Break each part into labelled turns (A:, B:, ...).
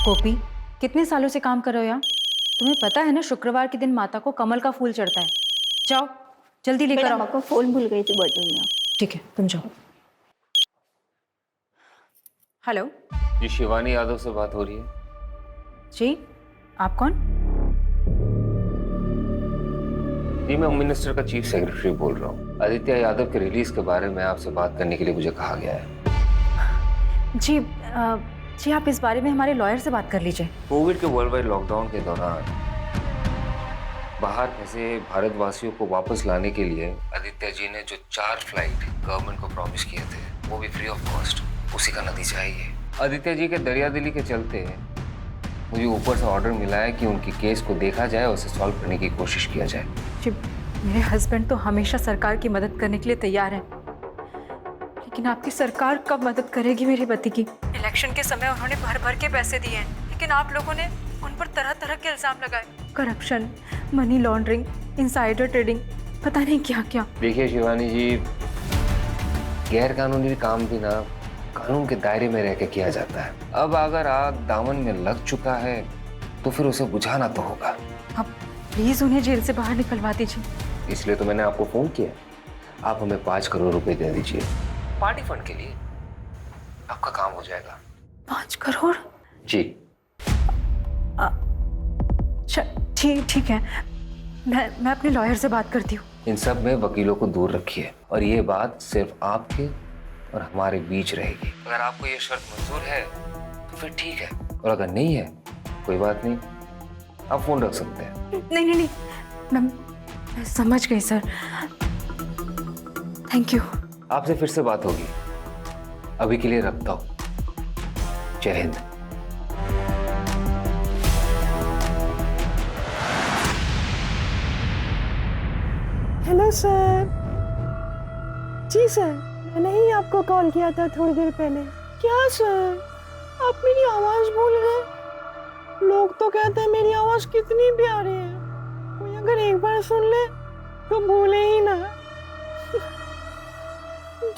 A: गोपी, कितने सालों से काम कर रहे हो यहाँ? तुम्हें पता है ना शुक्रवार के दिन माता को कमल का फूल चढ़ता है। जाओ जल्दी लेकर
B: मैडम
A: आओ।
B: आपका फोन भूल गई थी बॉटल में।
A: ठीक है, तुम जाओ। हेलो
C: जी, शिवानी यादव से बात हो रही है?
A: जी, आप कौन?
C: जी, मैं होम मिनिस्टर का चीफ सेक्रेटरी बोल रहा हूँ। आदित्य यादव के रिलीज के बारे में आपसे बात करने के लिए मुझे कहा गया है।
A: जी जी, आप इस बारे में हमारे लॉयर से बात कर लीजिए।
C: कोविड के वर्ल्ड वाइड लॉकडाउन के दौरान बाहर फंसे भारतवासियों को वापस लाने के लिए आदित्य जी ने जो 4 फ्लाइट गवर्नमेंट को प्रॉमिस किए थे, वो भी फ्री ऑफ कॉस्ट, उसी का नतीजा है ये। आदित्य जी के दरियादिली के चलते मुझे ऊपर से ऑर्डर मिला है कि उनकी केस को देखा जाए और उसे सॉल्व करने की कोशिश किया जाए।
A: जी, मेरे हस्बैंड तो हमेशा सरकार की मदद करने के लिए तैयार हैं, लेकिन आपकी सरकार कब मदद करेगी मेरे पति की? इलेक्शन के समय उन्होंने भर भर के पैसे दिए हैं, लेकिन आप लोगों ने उन पर तरह तरह के इल्जाम लगाए। Corruption, money laundering, insider trading, पता नहीं क्या क्या।
C: देखिए शिवानी जी, गैर कानूनी काम भी ना कानून के दायरे में रह के किया जाता है। अब अगर आग दामन में लग चुका है तो फिर उसे बुझाना तो होगा।
A: आप प्लीज उन्हें जेल से बाहर निकलवा दीजिए।
C: इसलिए तो मैंने आपको फोन किया। आप हमें 5 करोड़ रुपए दे दीजिए पार्टी फंड के लिए, आपका काम हो जाएगा।
A: 5 करोड़?
C: जी
A: ठीक है, मैं अपने लॉयर से बात करती हूँ।
C: इन सब में वकीलों को दूर रखिए और ये बात सिर्फ आपके और हमारे बीच रहेगी। अगर आपको ये शर्त मंजूर है तो फिर ठीक है, और अगर नहीं है कोई बात नहीं, आप फोन रख सकते हैं।
A: नहीं, मैं समझ गई सर, थैंक यू।
C: आपसे फिर से बात होगी, अभी के लिए रखता हूँ। जय हिंद।
D: Hello sir. जी सर, मैंने ही आपको कॉल किया था थोड़ी देर पहले। क्या सर, आप मेरी आवाज़ भूल गए? लोग तो कहते हैं मेरी आवाज़ कितनी प्यारी है, कोई अगर एक बार सुन ले तो भूले ही ना।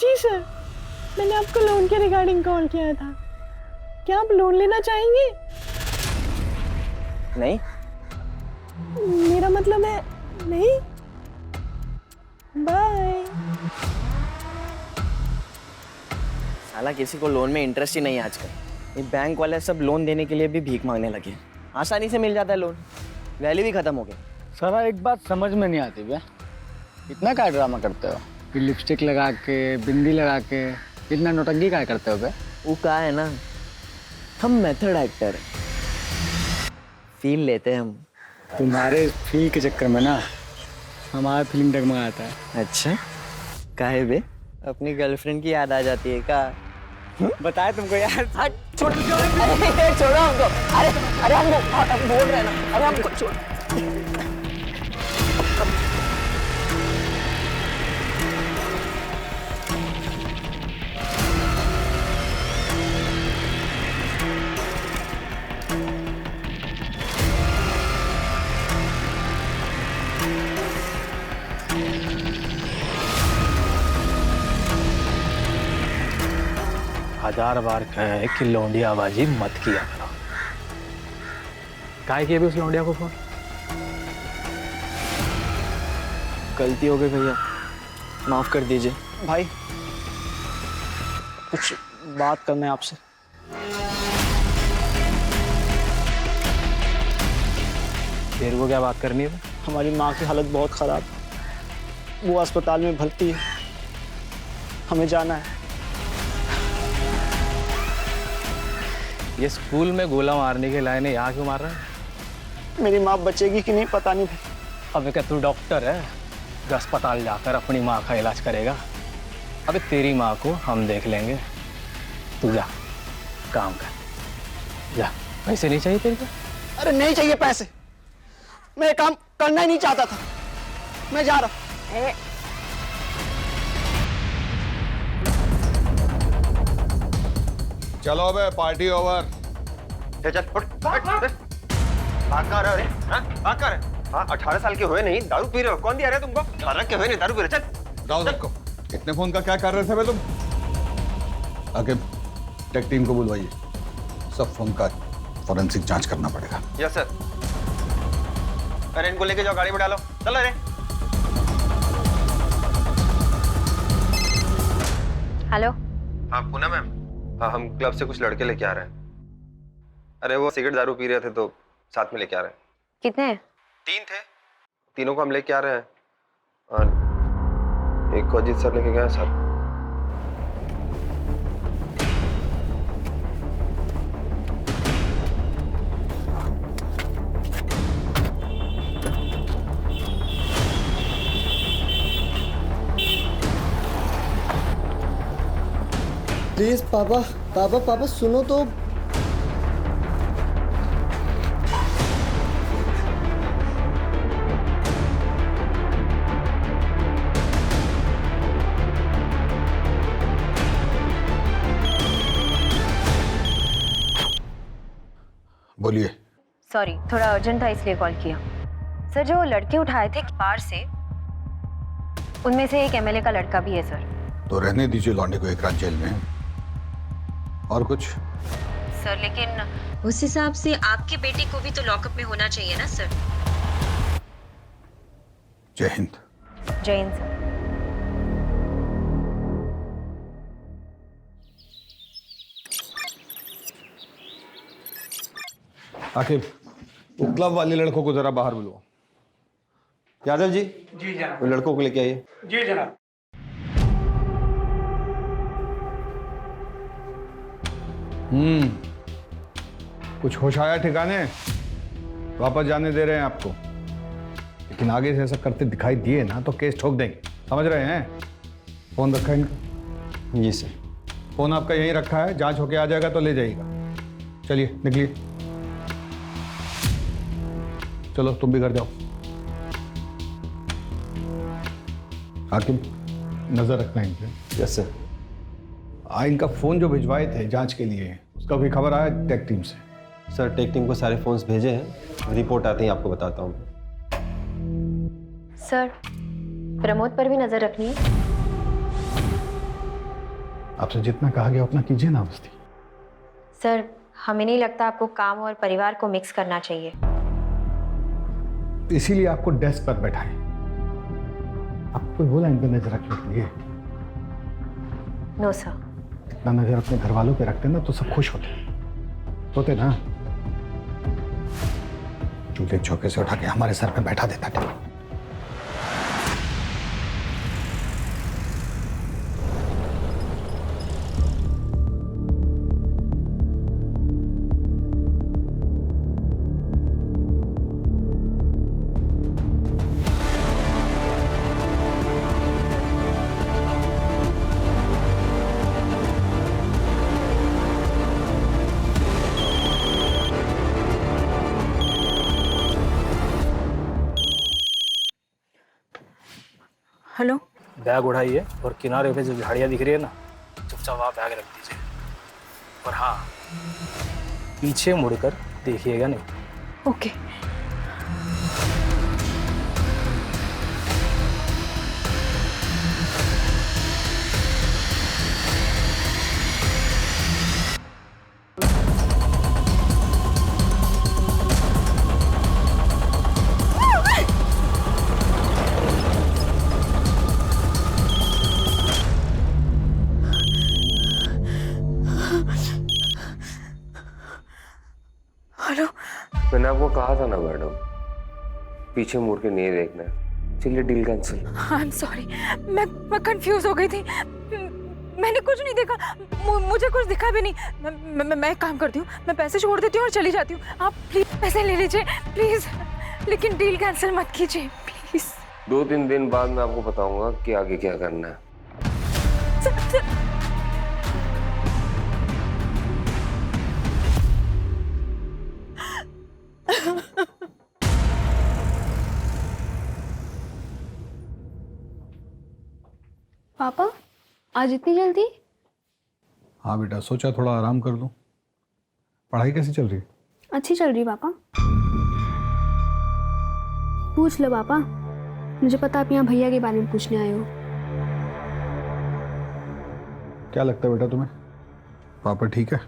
D: जी सर, मैंने आपको लोन के रिगार्डिंग कॉल किया था। क्या आप लोन लेना चाहेंगे?
E: नहीं।
D: मेरा मतलब है नहीं। बाय।
E: साला किसी को लोन में इंटरेस्ट ही नहीं है आजकल। ये बैंक वाले सब लोन देने के लिए भी भीख मांगने लगे। आसानी से मिल जाता है लोन, वैल्यू भी खत्म हो गई।
F: सारा एक बात समझ में नहीं आती भैया, इतना क्या ड्रामा करते हो कि लिपस्टिक लगा के, बिंदी लगा के इतना नौटंकी क्या करते हो भैया?
E: वो कहा है ना, हम मेथड एक्टर हैं, फील लेते हैं हम।
F: तुम्हारे फील के चक्कर में ना हमारा फिल्म डगमगाता है।
E: अच्छा, काहे बे? अपनी गर्लफ्रेंड की याद आ जाती है का?
F: बताए तुमको यार।
E: छोड़ो हमको। अरे हमको बोल रहे हैं ना, अरे हमको छोड़।
G: हजार बार कहे कि लौंडियाबाजी मत किया करो। काहे किया भी उस लौंडिया को फोन?
E: गलती हो गई भैया, माफ कर दीजिए।
H: भाई कुछ बात करना है आपसे।
G: तेरे को क्या बात करनी है?
H: हमारी माँ की हालत बहुत खराब है, वो अस्पताल में भर्ती है, हमें जाना है।
G: ये स्कूल में गोला मारने के लायक यहाँ क्यों मार रहा है?
H: मेरी माँ बचेगी कि नहीं पता नहीं भाई।
G: अबे क्या तू डॉक्टर है? अस्पताल जाकर अपनी माँ का इलाज करेगा? अबे तेरी माँ को हम देख लेंगे, तू जा काम कर जा। पैसे नहीं चाहिए तेरे को?
H: अरे नहीं चाहिए पैसे, मैं ये काम करना ही नहीं चाहता था, मैं जा रहा।
I: चलो बे, पार्टी ओवर।
J: चल उठ, भाग कहाँ रहे हो? भाग कहाँ रहे? हाँ, 18 साल के हुए नहीं दारू पी रहे हो? कौन दिया रहे तुमको? 18 के हुए नहीं दारू पी रहे? चल
I: जाओ सबको। इतने फोन का क्या कर रहे थे बे तुम? आके टेक टीम को बुलवाइए, सब फोन का फॉरेंसिक जांच करना पड़ेगा।
J: Yes sir. अरे इनको लेके जाओ, गाड़ी में डालो, चलो। अरे
K: हेलो।
J: हाँ पूनम मैम, हाँ हम क्लब से कुछ लड़के लेके आ रहे हैं। अरे वो सिगरेट दारू पी रहे थे तो साथ में लेके आ रहे हैं।
K: कितने हैं?
J: 3 थे, तीनों को हम लेके आ रहे हैं और एक को अजीत सर लेके गए सर।
E: प्लीज पापा पापा पापा सुनो तो।
I: बोलिए।
K: सॉरी, थोड़ा अर्जेंट था इसलिए कॉल किया। सर जो लड़के उठाए थे बाहर से, उनमें से एक एमएलए का लड़का भी है सर।
I: तो रहने दीजिए लौंडे को एक रात जेल में। और कुछ?
K: सर लेकिन उस हिसाब से आपकी बेटी को भी तो लॉकअप में होना चाहिए ना सर।
I: जय हिंद।
K: जय हिंद सर।
I: आखिर वो क्लब वाले लड़कों को जरा बाहर बुलवाओ।
J: यादव जी।
H: जी जनाब।
J: उन लड़कों को लेके आइए।
H: जी जनाब।
I: कुछ होश आया ठिकाने? वापस जाने दे रहे हैं आपको, लेकिन आगे से ऐसा करते दिखाई दिए ना तो केस ठोक देंगे, समझ रहे हैं? फोन रखा है इनका?
J: जी सर।
I: फोन आपका यहीं रखा है, जांच होके आ जाएगा तो ले जाइएगा। चलिए निकलिए, चलो तुम भी घर जाओ। हाकिम नजर रखना इन पे।
J: Yes sir.
I: इनका फोन जो भिजवाए थे जांच के लिए, उसका कोई खबर आया टेक टीम से?
J: सर टेक टीम को सारे फोन्स भेजे हैं, रिपोर्ट आते ही आपको बताता हूँ।
K: सर प्रमोद पर भी नजर रखनी है।
I: आपसे जितना कहा गया उतना कीजिए ना बस्ती।
K: सर हमें नहीं लगता आपको काम और परिवार को मिक्स करना चाहिए।
I: इसीलिए आपको डेस्क पर बैठाएं। आपको बोला इन पर नजर रखने के लिए?
K: No sir.
I: इतना नजर अपने घर वालों पे रखते ना तो सब खुश होते ना। चूल्हे चौके से उठा के हमारे सर पे बैठा देता था।
A: हेलो।
G: बैग उठाइए और किनारे पे जो झाड़ियाँ दिख रही है ना, चुपचाप वहाँ बैग रख दीजिए। और हाँ, पीछे मुड़कर देखिएगा नहीं।
A: ओके। हेलो।
C: मैंने आपको कहा था ना मैडम, पीछे मुड़ के नहीं देखना है। चलिए deal cancel.
A: I am sorry, मैं कंफ्यूज हो गई थी। मैंने कुछ नहीं देखा, मुझे कुछ दिखा भी नहीं। मैं एक काम करती हूँ, मैं पैसे छोड़ देती हूँ और चली जाती हूँ। आप प्लीज पैसे ले लीजिए प्लीज, लेकिन डील कैंसिल मत कीजिए प्लीज।
C: 2-3 दिन बाद मैं आपको बताऊंगा कि आगे क्या करना है।
B: पापा आज इतनी जल्दी?
I: हाँ बेटा, सोचा थोड़ा आराम कर लूं। पढ़ाई कैसी चल रही है?
B: अच्छी चल रही पापा। पूछ लो पापा, मुझे पता आप यहाँ भैया के बारे में पूछने आए हो।
I: क्या लगता है बेटा तुम्हें, पापा ठीक है?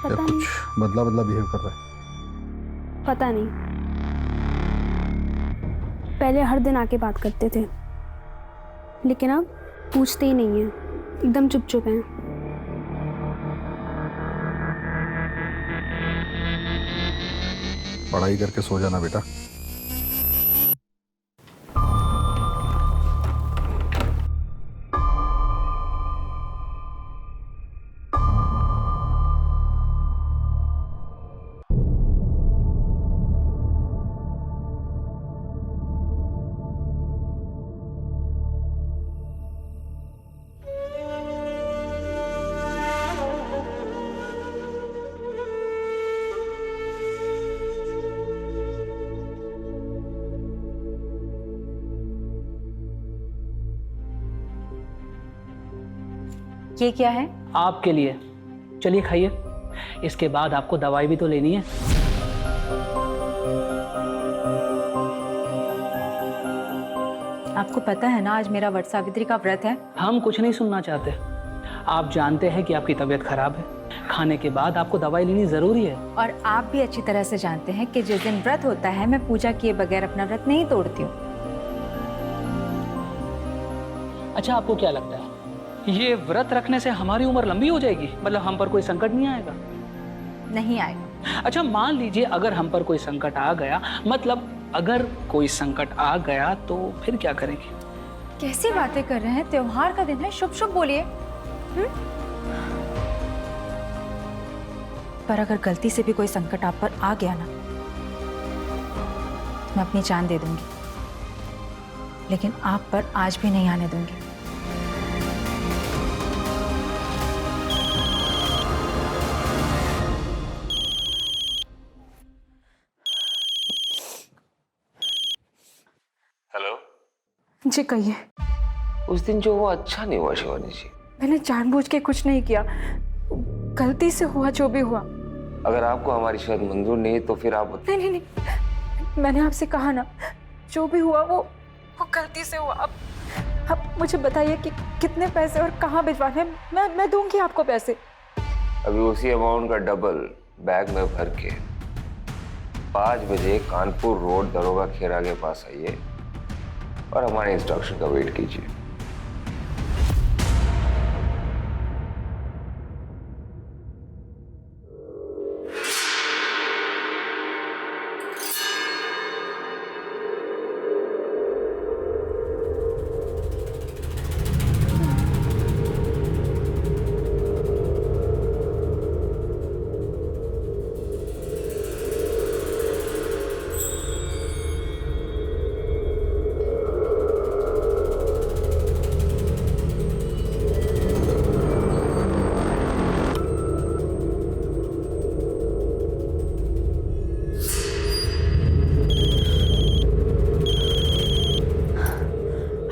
B: पता नहीं,
I: कुछ बदला बदला बिहेव कर रहा है?
B: पता नहीं। पहले हर दिन आके बात करते थे, लेकिन अब पूछते ही नहीं है, एकदम चुप चुप हैं।
I: पढ़ाई करके सो जाना बेटा।
A: ये क्या है?
L: आपके लिए। चलिए खाइए, इसके बाद आपको दवाई भी तो लेनी है।
A: आपको पता है ना आज मेरा वट सावित्री का व्रत है।
L: हम कुछ नहीं सुनना चाहते। आप जानते हैं कि आपकी तबीयत खराब है, खाने के बाद आपको दवाई लेनी जरूरी है।
A: और आप भी अच्छी तरह से जानते हैं कि जिस दिन व्रत होता है मैं पूजा किए बगैर अपना व्रत नहीं तोड़ती हूँ।
L: अच्छा, आपको क्या लगता है ये व्रत रखने से हमारी उम्र लंबी हो जाएगी? मतलब हम पर कोई संकट नहीं आएगा?
A: नहीं आएगा।
L: अच्छा, मान लीजिए अगर हम पर कोई संकट आ गया, मतलब अगर कोई संकट आ गया तो फिर क्या करेंगे?
A: कैसी बातें कर रहे हैं? त्योहार का दिन है, शुभ शुभ बोलिए। पर अगर गलती से भी कोई संकट आप पर आ गया ना, तो मैं अपनी जान दे दूंगी, लेकिन आप पर आज भी नहीं आने दूंगी।
C: हेलो
A: जी कहिए।
C: उस दिन जो हुआ अच्छा नहीं हुआ शिवानी जी।
A: मैंने जानबूझ के कुछ नहीं किया, गलती से हुआ जो भी हुआ।
C: अगर आपको हमारी शायद मंजूर नहीं तो फिर आप
A: नहीं नहीं नहीं, मैंने आपसे कहा ना, जो भी हुआ वो गलती से हुआ। अब मुझे बताइए कि कितने पैसे और कहाँ भिजवाने हैं। मैं दूंगी आपको पैसे।
C: अभी उसी अमाउंट का डबल बैग में भर के 5 बजे कानपुर रोड दरोगा खेरा के पास आइए और हमारे इंस्ट्रक्शन का वेट कीजिए।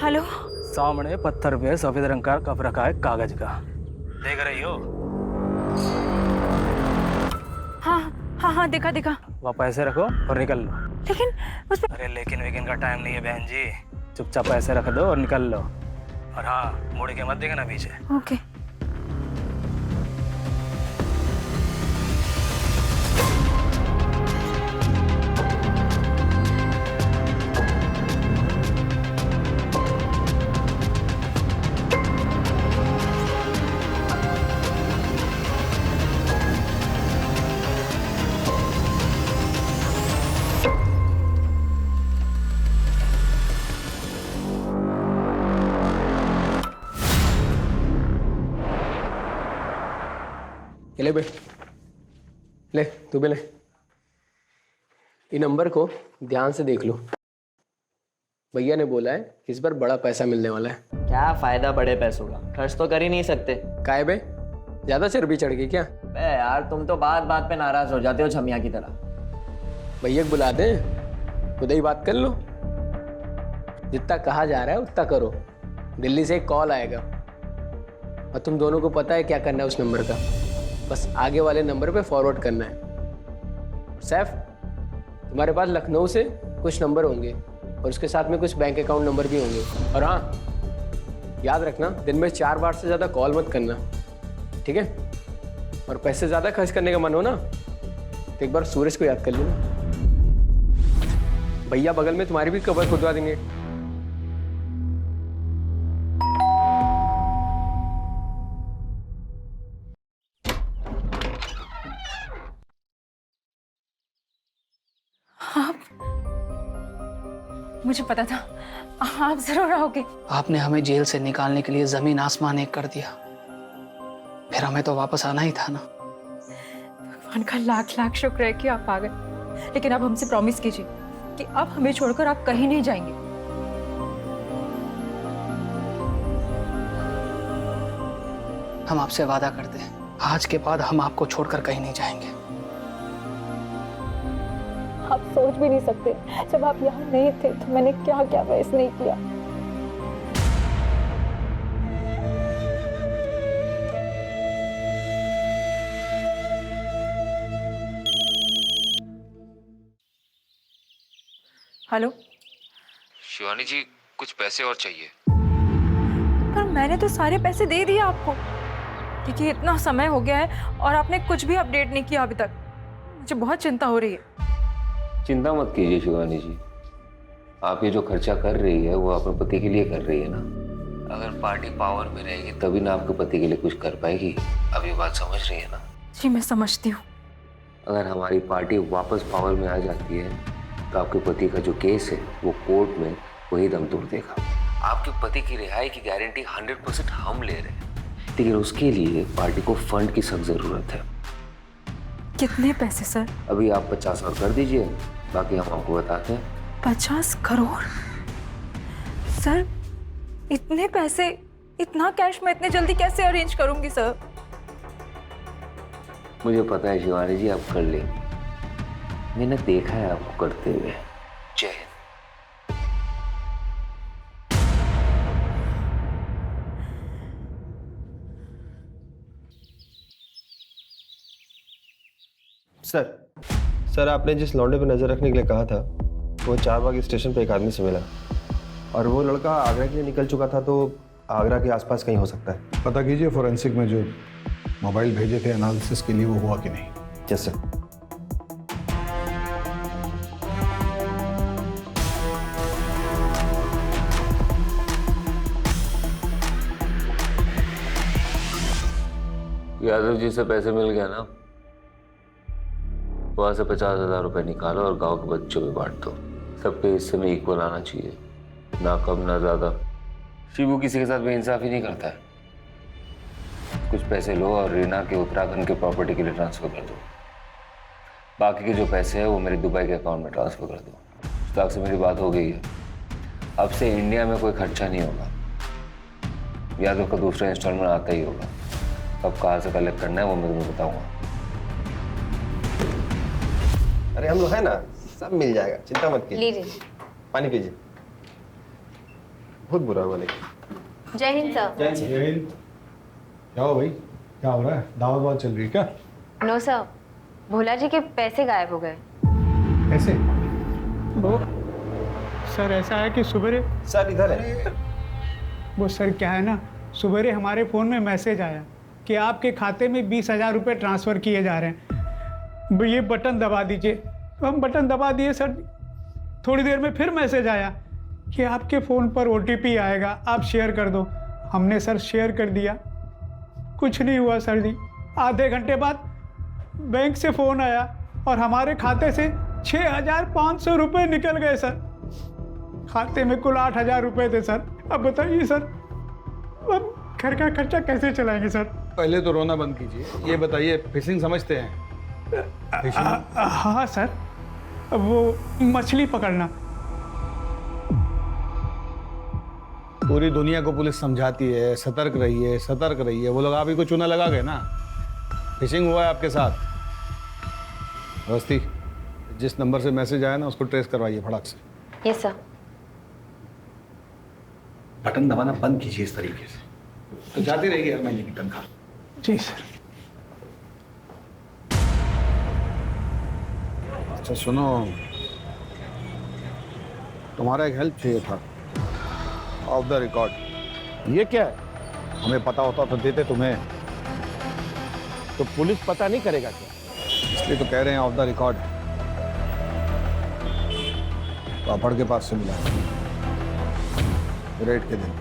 A: हेलो।
G: सामने पत्थर पे सफेद रंग का कप रखा है कागज का, देख रही हो?
A: हाँ हाँ हाँ, देखा देखा।
G: वहाँ पैसे रखो और निकल लो।
A: लेकिन उसमें
G: अरे लेकिन वेकिन का टाइम नहीं है बहन जी, चुपचाप पैसे रख दो और निकल लो। और हाँ, मुड़ के मत देखना पीछे।
A: ओके।
M: ले बे, ले तू भी ले। ये नंबर को ध्यान से देख लो, भैया ने बोला है कि इस बार बड़ा पैसा मिलने वाला है।
E: क्या फायदा बड़े पैसों का, खर्च तो कर ही नहीं सकते।
M: काहे बे, ज्यादा चर्बी चढ़ गई क्या?
E: बे यार, तुम तो बात बात पे नाराज हो जाते हो छमिया की तरह।
M: भैया को बुला दे, खुद ही बात कर लो। जितना कहा जा रहा है उतना करो। दिल्ली से एक कॉल आएगा और तुम दोनों को पता है क्या करना है उस नंबर का। बस आगे वाले नंबर पे फॉरवर्ड करना है। सैफ, तुम्हारे पास लखनऊ से कुछ नंबर होंगे और उसके साथ में कुछ बैंक अकाउंट नंबर भी होंगे। और हाँ, याद रखना दिन में 4 बार से ज़्यादा कॉल मत करना, ठीक है? और पैसे ज्यादा खर्च करने का मन हो ना तो एक बार सूरज को याद कर लेना। भैया बगल में तुम्हारी भी कबर खुदवा देंगे।
A: मुझे पता था आप जरूर आओगे।
L: आपने हमें जेल से निकालने के लिए जमीन आसमान एक कर दिया, फिर हमें तो वापस आना ही था ना।
A: भगवान का लाख लाख शुक्र है कि आप आ गए, लेकिन अब हमसे प्रॉमिस कीजिए कि अब हमें छोड़कर आप कहीं नहीं जाएंगे।
L: हम आपसे वादा करते हैं, आज के बाद हम आपको छोड़कर कहीं नहीं जाएंगे।
A: आप सोच भी नहीं सकते, जब आप यहाँ नहीं थे तो मैंने क्या क्या बहस नहीं किया। हेलो
C: शिवानी जी, कुछ पैसे और चाहिए।
A: पर मैंने तो सारे पैसे दे दिए आपको। देखिए इतना समय हो गया है और आपने कुछ भी अपडेट नहीं किया अभी तक। मुझे बहुत चिंता हो रही है।
C: चिंता मत कीजिए शिवानी जी, आप ये जो खर्चा कर रही है वो अपने पति के लिए कर रही है ना। अगर पार्टी पावर में रहेगी तभी ना आपके पति के लिए कुछ कर पाएगी। अब ये बात समझ रही है ना?
A: जी मैं समझती हूँ।
C: अगर हमारी पार्टी वापस पावर में आ जाती है तो आपके पति का जो केस है वो कोर्ट में वही दम तोड़ देगा। आपके पति की रिहाई की गारंटी 100% हम ले रहे हैं, लेकिन उसके लिए पार्टी को फंड की सख्त जरूरत है।
A: कितने पैसे सर?
C: अभी आप 50 और कर दीजिए, बाकी हम आपको बताते हैं।
A: 50 करोड़? सर इतने पैसे, इतना कैश मैं इतने जल्दी कैसे अरेंज करूंगी सर?
C: मुझे पता है शिवानी जी, आप कर लेंगे। मैंने देखा है आपको करते हुए। जय हिंद।
J: सर आपने जिस लौंडे पे नजर रखने के लिए कहा था वो चारबाग स्टेशन पे एक आदमी से मिला, और वो लड़का आगरा के लिए निकल चुका था, तो आगरा के आसपास कहीं हो सकता है।
I: पता कीजिए फोरेंसिक में जो मोबाइल भेजे थे एनालिसिस के लिए वो हुआ कि नहीं।
J: Yes sir.
C: यादव जी से पैसे मिल गया ना, वहां से 50,000 रुपए निकालो और गांव के बच्चों में बांट दो। सबके हिस्से में इक्वल आना चाहिए, ना कम ना ज्यादा। शिबू किसी के साथ बेइंसाफी नहीं करता है। कुछ पैसे लो और रीना के उत्तराखंड के प्रॉपर्टी के लिए ट्रांसफर कर दो। बाकी के जो पैसे हैं वो मेरे दुबई के अकाउंट में ट्रांसफर कर दो। मुश्ताक से मेरी बात हो गई है, अब से इंडिया में कोई खर्चा नहीं होगा। यादव का दूसरा इंस्टॉलमेंट आता ही होगा। कब कहाँ से कलेक्ट करना है वो मैं तुम्हें बताऊंगा।
J: अरे हम लोग है ना, सब मिल जाएगा, चिंता मत कीजिए।
K: लीजिए।
J: पानी पीजिए। बहुत बुरा हुआ लेकिन।
K: जय हिंद सर।
I: जय हिंद। क्या हो भाई, क्या हो रहा है? दावत वावत चल रही है क्या?
K: नो सर, भोला जी के पैसे गायब हो गए।
I: कैसे?
N: वो सर ऐसा है कि सुबह
J: सर इधर है।
N: वो सर क्या है ना, सुबह हमारे फ़ोन में मैसेज आया कि आपके खाते में 20,000 रुपये ट्रांसफ़र किए जा रहे हैं, ये बटन दबा दीजिए। तो हम बटन दबा दिए सर। थोड़ी देर में फिर मैसेज आया कि आपके फ़ोन पर OTP आएगा, आप शेयर कर दो। हमने सर शेयर कर दिया, कुछ नहीं हुआ सर जी। आधे घंटे बाद बैंक से फ़ोन आया और हमारे खाते से 6,500 रुपये निकल गए सर। खाते में कुल 8,000 रुपये थे सर। अब बताइए सर, अब घर का खर्चा कैसे चलाएंगे सर?
I: पहले तो रोना बंद कीजिए, ये बताइए फिशिंग समझते हैं?
N: हाँ सर, वो मछली पकड़ना।
I: पूरी दुनिया को पुलिस समझाती है सतर्क रहिए सतर्क रहिए, वो लोग आप ही को चूना लगा गए ना। फिशिंग हुआ है आपके साथ। अवस्थी, जिस नंबर से मैसेज आया ना उसको ट्रेस करवाइए फटाक से।
K: Yes sir.
I: बटन दबाना बंद कीजिए इस तरीके से, तो जाती रहेगी हर महीने की तनख्वाह।
N: जी सर।
I: अच्छा सुनो, तुम्हारा एक हेल्प चाहिए था, ऑफ द रिकॉर्ड। ये क्या है? हमें पता होता तो देते तुम्हें।
O: तो पुलिस पता नहीं करेगा क्या?
I: इसलिए तो कह रहे हैं ऑफ द रिकॉर्ड। पापड़ के पास से मिला रेड के दिन।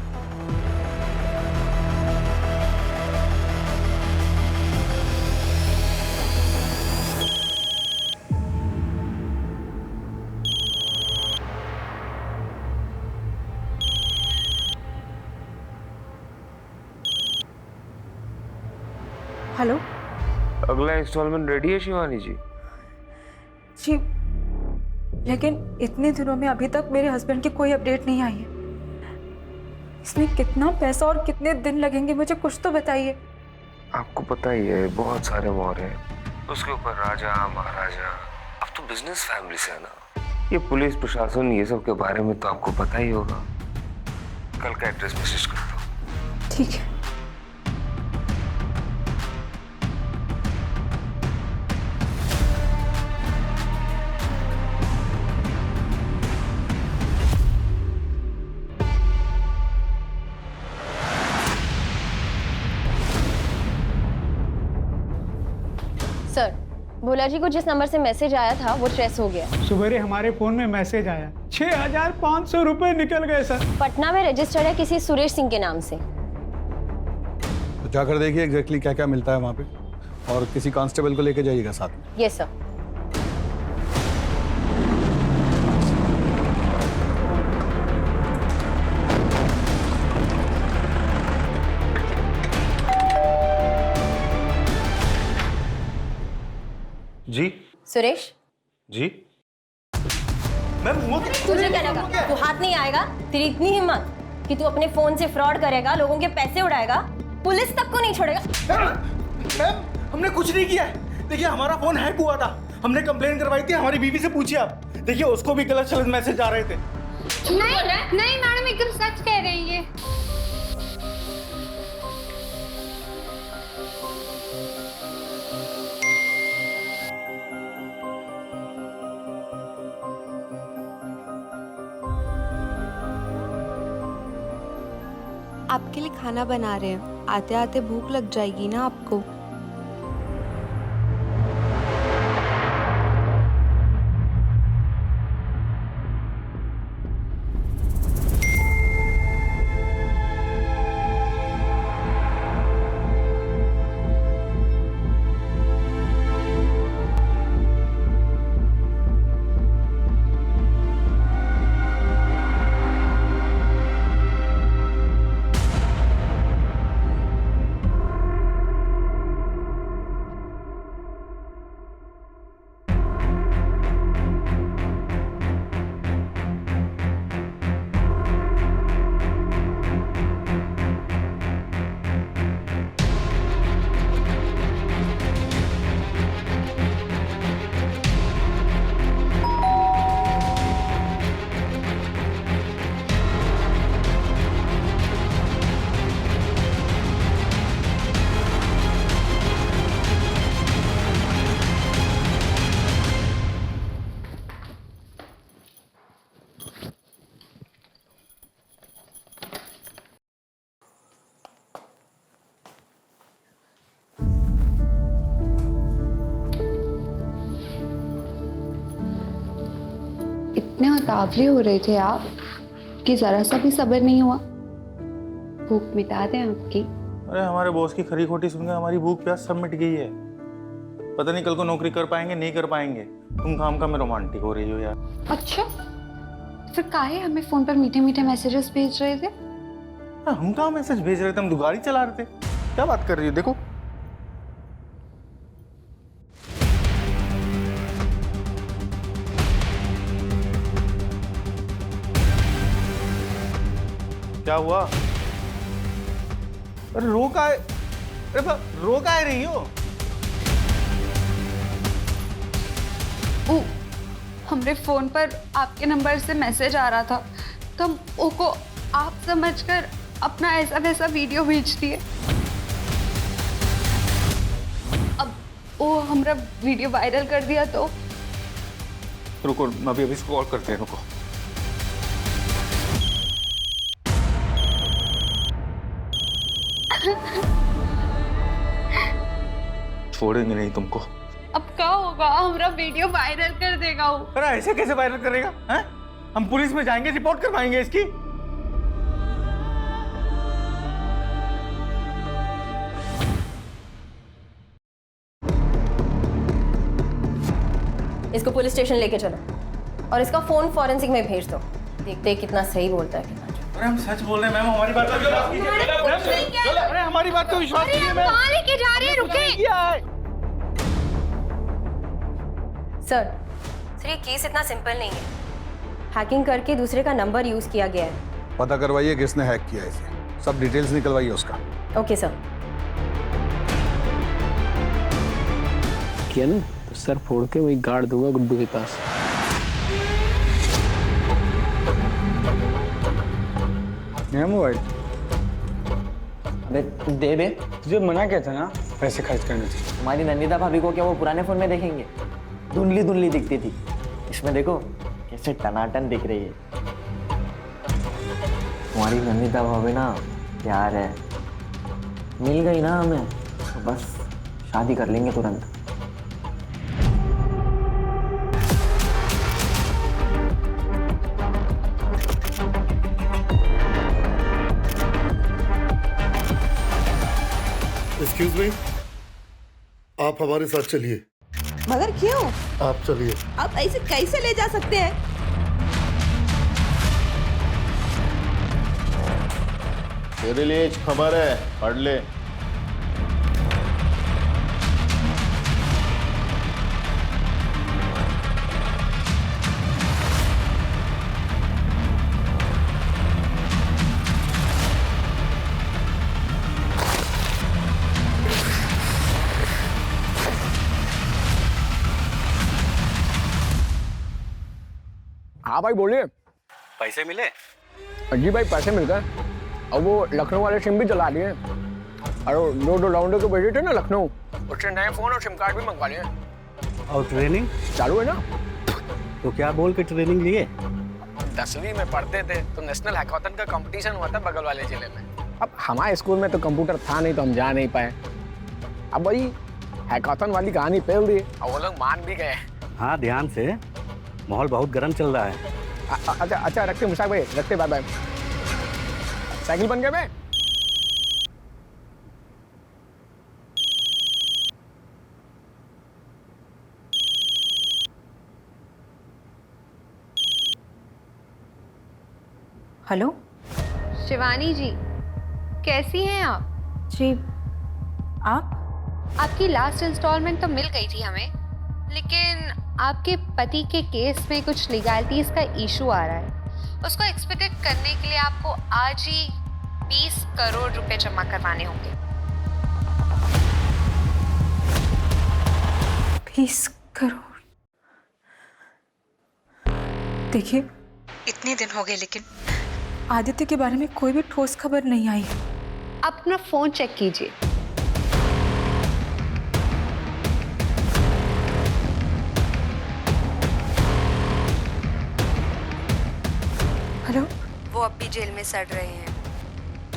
A: हेलो
C: अगला इंस्टॉलमेंट रेडी है शिवानी जी?
A: जी, लेकिन इतने दिनों में अभी तक मेरे हस्बैंड की कोई अपडेट नहीं आई है। इसमें कितना पैसा और कितने दिन लगेंगे, मुझे कुछ तो बताइए।
C: आपको पता ही है बहुत सारे मोर हैं, उसके ऊपर राजा महाराजा। अब तो बिजनेस फैमिली से है ना, ये पुलिस प्रशासन ये सब के बारे में तो आपको पता ही होगा। कल का एड्रेस मैसेज करता हूँ।
A: ठीक है।
K: सर, भोला जी को जिस नंबर से मैसेज आया था वो ट्रेस हो गया।
N: सुबह हमारे फोन में मैसेज आया, 6,500 रुपए निकल गए सर।
K: पटना में रजिस्टर्ड है किसी सुरेश सिंह के नाम से।
I: तो जाकर देखिए एग्जैक्टली क्या क्या मिलता है वहाँ पे, और किसी कांस्टेबल को लेके जाइएगा साथ में।
K: Yes sir.
J: जी
K: सुरेश,
J: जी मैम वो
K: तुझे क्या लगा तू हाथ नहीं आएगा? तेरी इतनी हिम्मत कि तू अपने फोन से फ्रॉड करेगा, लोगों के पैसे उड़ाएगा, पुलिस तक को नहीं छोड़ेगा।
H: मैम हमने कुछ नहीं किया है। देखिए हमारा फोन हैक हुआ था, हमने कंप्लेन करवाई थी। हमारी बीवी से पूछिए आप, देखिए उसको भी गलत सलत मैसेज आ रहे थे।
B: नहीं मैडम, एकदम सच कह रही है।
P: आपके लिए खाना बना रहे हैं, आते आते भूख लग जाएगी ना आपको।
Q: इतने उतावले हो रहे थे आप कि जरा सा भी सब्र नहीं हुआ। भूख मिटा दें आपकी।
H: अरे हमारे बॉस की खरी खोटी सुनकर हमारी भूख प्यास सब मिट गई है। पता नहीं कल को नौकरी कर पाएंगे नहीं कर पाएंगे। तुम काम का में रोमांटिक हो रही हो यार।
Q: अच्छा, फिर काहे हमें फोन पर मीठे मीठे मैसेजेस भेज रहे थे?
H: हम कहाँ मैसेज भेज रहे थे, हम तो गाड़ी चला रहे थे। क्या बात कर रही हो? देखो क्या हुआ? अरे रो का है? अरे रो का है रही हो?
Q: हमरे फोन पर आपके नंबर से मैसेज आ रहा था तो हम को आप समझकर अपना ऐसा वैसा वीडियो भेज दिए। अब वो हमारा वीडियो वायरल कर दिया तो।
H: रुको अभी इसको कॉल करते हैं, रुको। छोड़ेंगे नहीं तुमको।
Q: अब क्या होगा? हमारा वीडियो वायरल कर देगा वो।
H: अरे ऐसे कैसे वायरल करेगा? हैं? हम पुलिस में जाएंगे, रिपोर्ट करवाएंगे इसकी।
K: इसको पुलिस स्टेशन लेके चलो और इसका फोन फॉरेंसिक में भेज दो। देखते हैं कितना सही बोलता है कितना झूठ।
H: अरे हम सच बोल रहे हैं मैम, हमारी बात का विश्वास कीजिए। अरे हमारी बात का विश्वास कीजिए मैम।
Q: कहाँ लेके जा रहे हैं? रुके।
K: सर ये केस इतना सिंपल नहीं है। हैकिंग करके दूसरे का नंबर यूज किया गया है।
I: पता करवाइए किसने हैक किया इसे, सब डिटेल्स निकलवाइए उसका।
K: Okay sir.
M: किया ना तो सर फोड़ के वही गाड़ दूंगा गुड्डू के पास।
F: मेरा मोबाइल
E: अबे दे बे।
F: तुझे मना किया था ना पैसे खर्च करने से।
E: तुम्हारी नंदिता भाभी को क्या वो पुराने फोन में देखेंगे? धुंधली धुंधली दिखती थी, इसमें देखो कैसे टनाटन दिख रही है। तुम्हारी नंदिता भाभी ना प्यार है, मिल गई ना हमें तो बस शादी कर लेंगे तुरंत।
O: एक्सक्यूज मी, आप हमारे साथ चलिए।
D: मगर क्यों?
O: आप चलिए।
D: आप ऐसे कैसे ले जा सकते हैं?
O: तेरे लिए एक खबर है, पढ़ ले।
M: हाँ भाई बोलिए।
G: पैसे मिले?
M: जी भाई पैसे मिल गए और वो लखनऊ वाले सिम भी चला लिए और दो राउंडर को भेजे थे ना लखनऊ, उससे नए फोन और सिम कार्ड भी मंगवा लिए।
G: और ट्रेनिंग
M: चालू है ना?
G: तो क्या बोल के ट्रेनिंग लिए?
M: 10वीं में पढ़ते थे तो नेशनल हैकाथन का कंपटीशन हुआ था बगल वाले जिले में। अब हमारे स्कूल में तो कंप्यूटर था नहीं तो हम जा नहीं पाए। अब वही हैकाथन वाली कहानी फैल दी और वो लोग मान भी गए।
G: हाँ ध्यान से, माहौल बहुत गर्म चल रहा है।
M: अच्छा अच्छा रखते मुशाक भाई, रखते। Bye bye. साइकिल बन गए मैं।
A: हेलो
Q: शिवानी जी, कैसी हैं आप?
A: जी आप?
Q: आपकी लास्ट इंस्टॉलमेंट तो मिल गई थी हमें, लेकिन आपके पति के केस में कुछ लीगैलिटीज का इशू आ रहा है। उसको एक्सपेक्टेड करने के लिए आपको आज ही 20 करोड़ रुपए जमा करवाने होंगे।
A: 20 करोड़? देखिए इतने दिन हो गए लेकिन आदित्य के बारे में कोई भी ठोस खबर नहीं आई है।
Q: आप अपना फोन चेक कीजिए।
A: हेलो?
P: वो अब भी जेल में सड़ रहे हैं,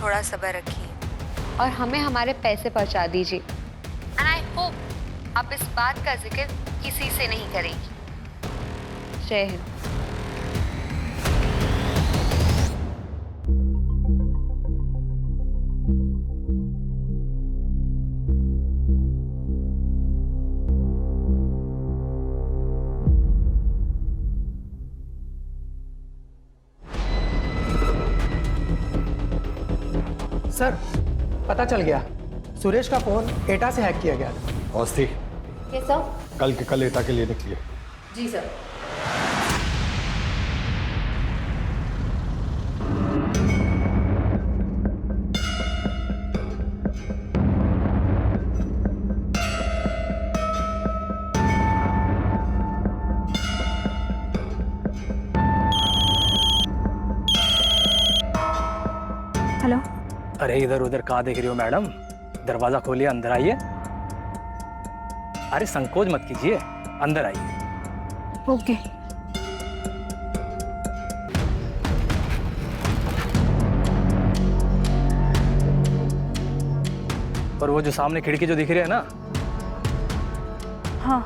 P: थोड़ा सब्र रखिए
Q: और हमें हमारे पैसे पहुंचा दीजिए। एंड आई होप आप इस बात का जिक्र किसी से नहीं करेंगी। जय हिंद।
R: सर पता चल गया, सुरेश का फोन एटा से हैक किया गया था।
I: औस्ती
K: ये सर?
I: कल के कल एटा के लिए निकलिए।
K: जी सर।
A: हेलो?
G: अरे इधर उधर कहाँ देख रही हो मैडम? दरवाजा खोलिए, अंदर आइए। अरे संकोच मत कीजिए, अंदर आइए।
A: ओके।
G: और वो जो सामने खिड़की जो दिख रही है ना,
A: हाँ।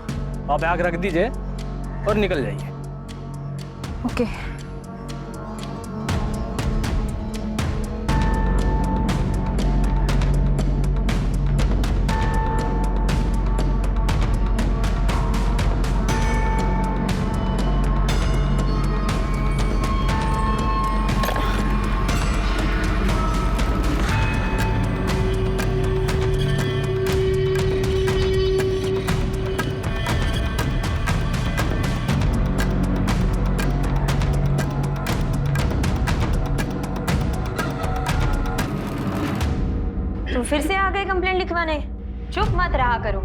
G: आप बैग रख दीजिए और निकल जाइए।
A: ओके।
K: तुम फिर से आ गए कंप्लेंट लिखवाने? चुप मत रहा करो।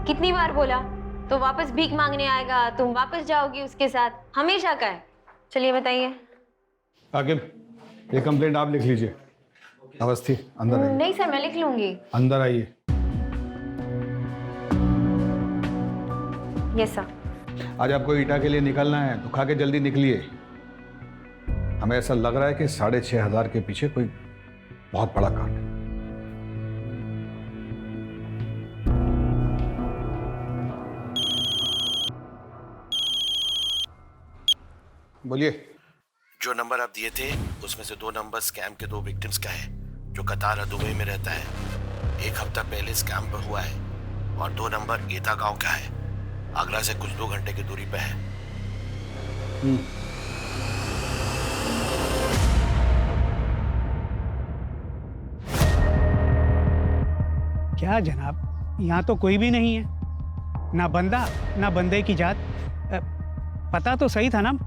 K: कितनी बार बोला? तो वापस भीख मांगने आएगा, तुम वापस जाओगी उसके साथ, हमेशा का है। चलिए बताइए।
I: आकिब, ये कंप्लेंट आप लिख लीजिए। अवस्थी, अंदर आइए।
K: नहीं सर, मैं लिख लूंगी।
I: अंदर आइए।
K: Yes sir.
I: आज आपको ईटा के लिए निकलना है तो खा के जल्दी निकलिए। हमें ऐसा लग रहा है कि 6,500 के पीछे कोई बहुत बड़ा कांड है। बोलिए।
S: जो नंबर आप दिए थे उसमें से 2 नंबर स्कैम के 2 विक्टिम्स का है, जो कतार और दुबई में रहता है। 1 हफ्ता पहले स्कैम पर हुआ है। और 2 नंबर एता गांव का है, आगरा से कुछ 2 घंटे की दूरी पर है।
N: क्या जनाब, यहाँ तो कोई भी नहीं है, ना बंदा ना बंदे की जात। पता तो सही था ना?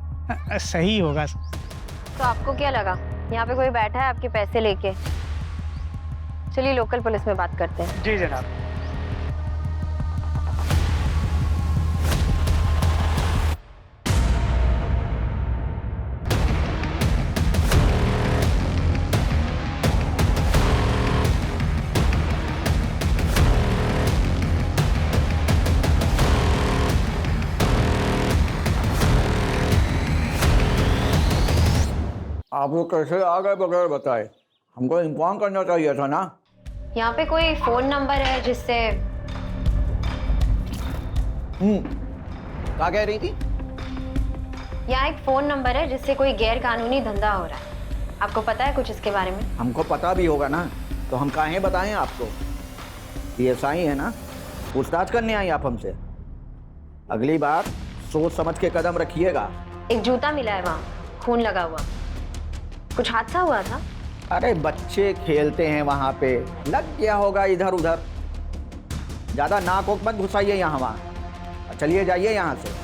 N: सही होगा।
K: तो आपको क्या लगा यहाँ पे कोई बैठा है आपके पैसे लेके? चलिए लोकल पुलिस में बात करते हैं।
N: जी जनाब।
T: आप लोग कैसे आ गए बगैर बताए? हमको इन्फॉर्म करना चाहिए था ना।
K: यहाँ पे कोई फोन नंबर है जिससे?
T: क्या कह रही थी?
K: यहाँ एक फोन नंबर है जिससे कोई गैर कानूनी धंधा हो रहा है। आपको पता है कुछ इसके बारे में?
T: हमको पता भी होगा ना, तो हम काहे बताएं आपको? PSI है ना, पूछताछ करने आई आप हमसे। अगली बार सोच समझ के कदम रखिएगा।
K: एक जूता मिला है वहाँ, खून लगा हुआ। कुछ हादसा हुआ था?
T: अरे बच्चे खेलते हैं वहां पे, लग गया होगा इधर उधर। ज्यादा नाक ओक मत घुसाइए यहाँ वहां। चलिए जाइए यहाँ से।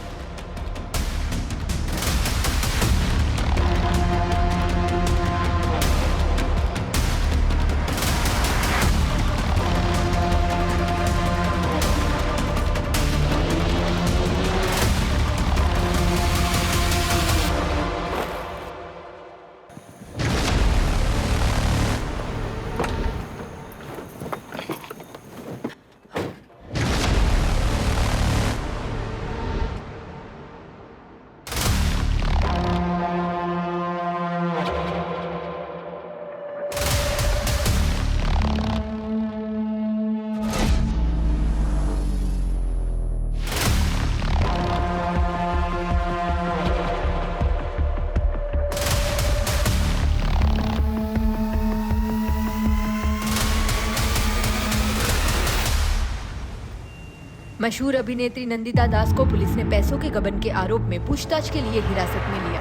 U: मशहूर अभिनेत्री नंदिता दास को पुलिस ने पैसों के गबन के आरोप में पूछताछ के लिए हिरासत में लिया।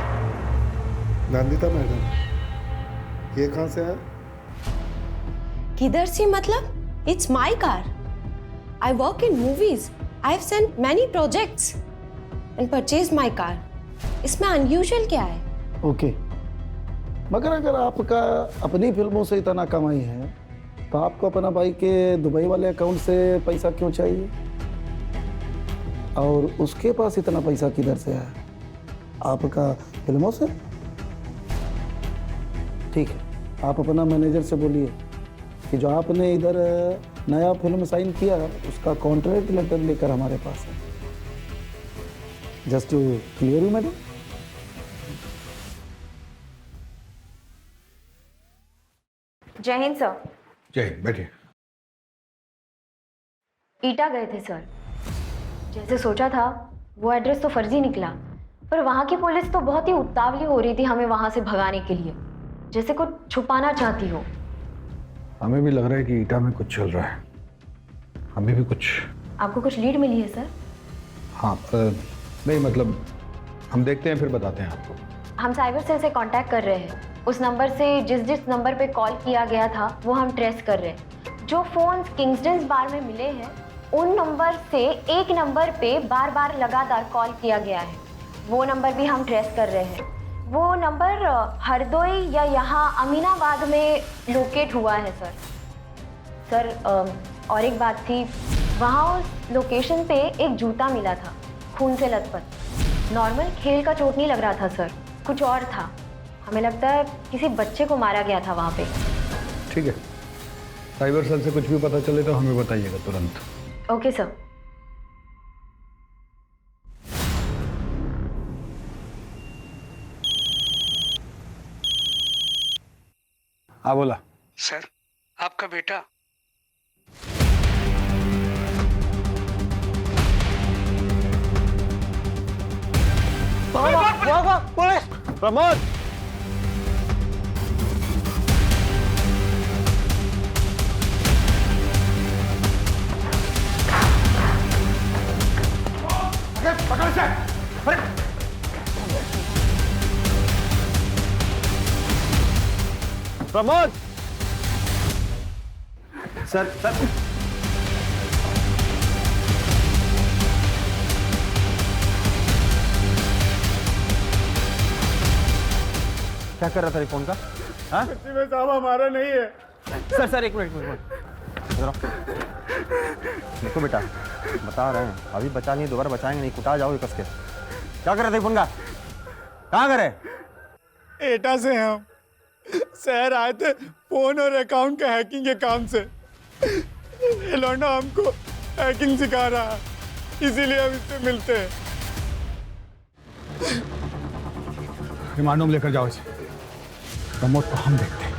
O: नंदिता मैडम, ये कहाँ से है?
V: किधर से मतलब? It's my car. I work in movies. I have sent many projects and purchase my car. इसमें अनयूजुअल क्या है?
O: ओके, मगर अगर आपका अपनी फिल्मों से इतना कमाई है तो आपको अपना भाई के दुबई वाले अकाउंट से पैसा क्यों चाहिए? और उसके पास इतना पैसा किधर से है? आपका फिल्मों से? ठीक है, आप अपना मैनेजर से बोलिए कि जो आपने इधर नया फिल्म साइन किया उसका कॉन्ट्रैक्ट लेटर लेकर हमारे पास है। Just to clear you madam.
K: जय हिंद सर।
I: जय हिंद, बैठिए।
K: ईटा गए थे सर। जैसे सोचा था वो एड्रेस तो फर्जी निकला, पर वहाँ की पुलिस तो बहुत ही उतावली हो रही थी हमें वहाँ से भगाने के लिए, जैसे कुछ छुपाना चाहती हो।
I: हमें भी लग रहा है कि ईटा में कुछ चल रहा है। हमें भी कुछ।
K: आपको कुछ लीड मिली है सर?
I: हाँ नहीं मतलब हम देखते हैं फिर बताते हैं आपको।
K: हम साइबर सेल से कांटेक्ट कर रहे हैं। उस नंबर से जिस जिस नंबर पे कॉल किया गया था वो हम ट्रेस कर रहे हैं। जो फोन किंगस्टन बार में मिले हैं उन नंबर से एक नंबर पे बार बार लगातार कॉल किया गया है, वो नंबर भी हम ट्रेस कर रहे हैं। वो नंबर हरदोई या यहाँ अमीनाबाद में लोकेट हुआ है सर। और एक बात थी, वहाँ उस लोकेशन पे एक जूता मिला था खून से लथपथ। नॉर्मल खेल का चोट नहीं लग रहा था सर, कुछ और था। हमें लगता है किसी बच्चे को मारा गया था वहाँ पे।
I: ठीक है, साइबर सेल से कुछ भी पता चले तो हमें बताइएगा तुरंत।
K: Okay sir.
I: हाँ बोला।
N: सर आपका बेटा
J: पुलिस! प्रमोद!
I: पकड़ से!
J: प्रमोद! सर क्या कर रहा था फोन का? हाँ?
N: में साहब हमारा नहीं है।
J: सर एक मिनट देखो बेटा, बता रहे हैं अभी बचा नहीं, दोबारा बचाएंगे नहीं, कुटा जाओगे कस के। क्या कर रहे थे फोन का? कहाँ करे?
N: एटा से हम शहर आए थे फोन और अकाउंट का हैकिंग के काम से। ये लौंडा हमको हैकिंग सिखा रहा है, इसीलिए हम इससे मिलते हैं।
I: रिमांड में लेकर जाओ इसे। प्रमोद को हम देखते हैं।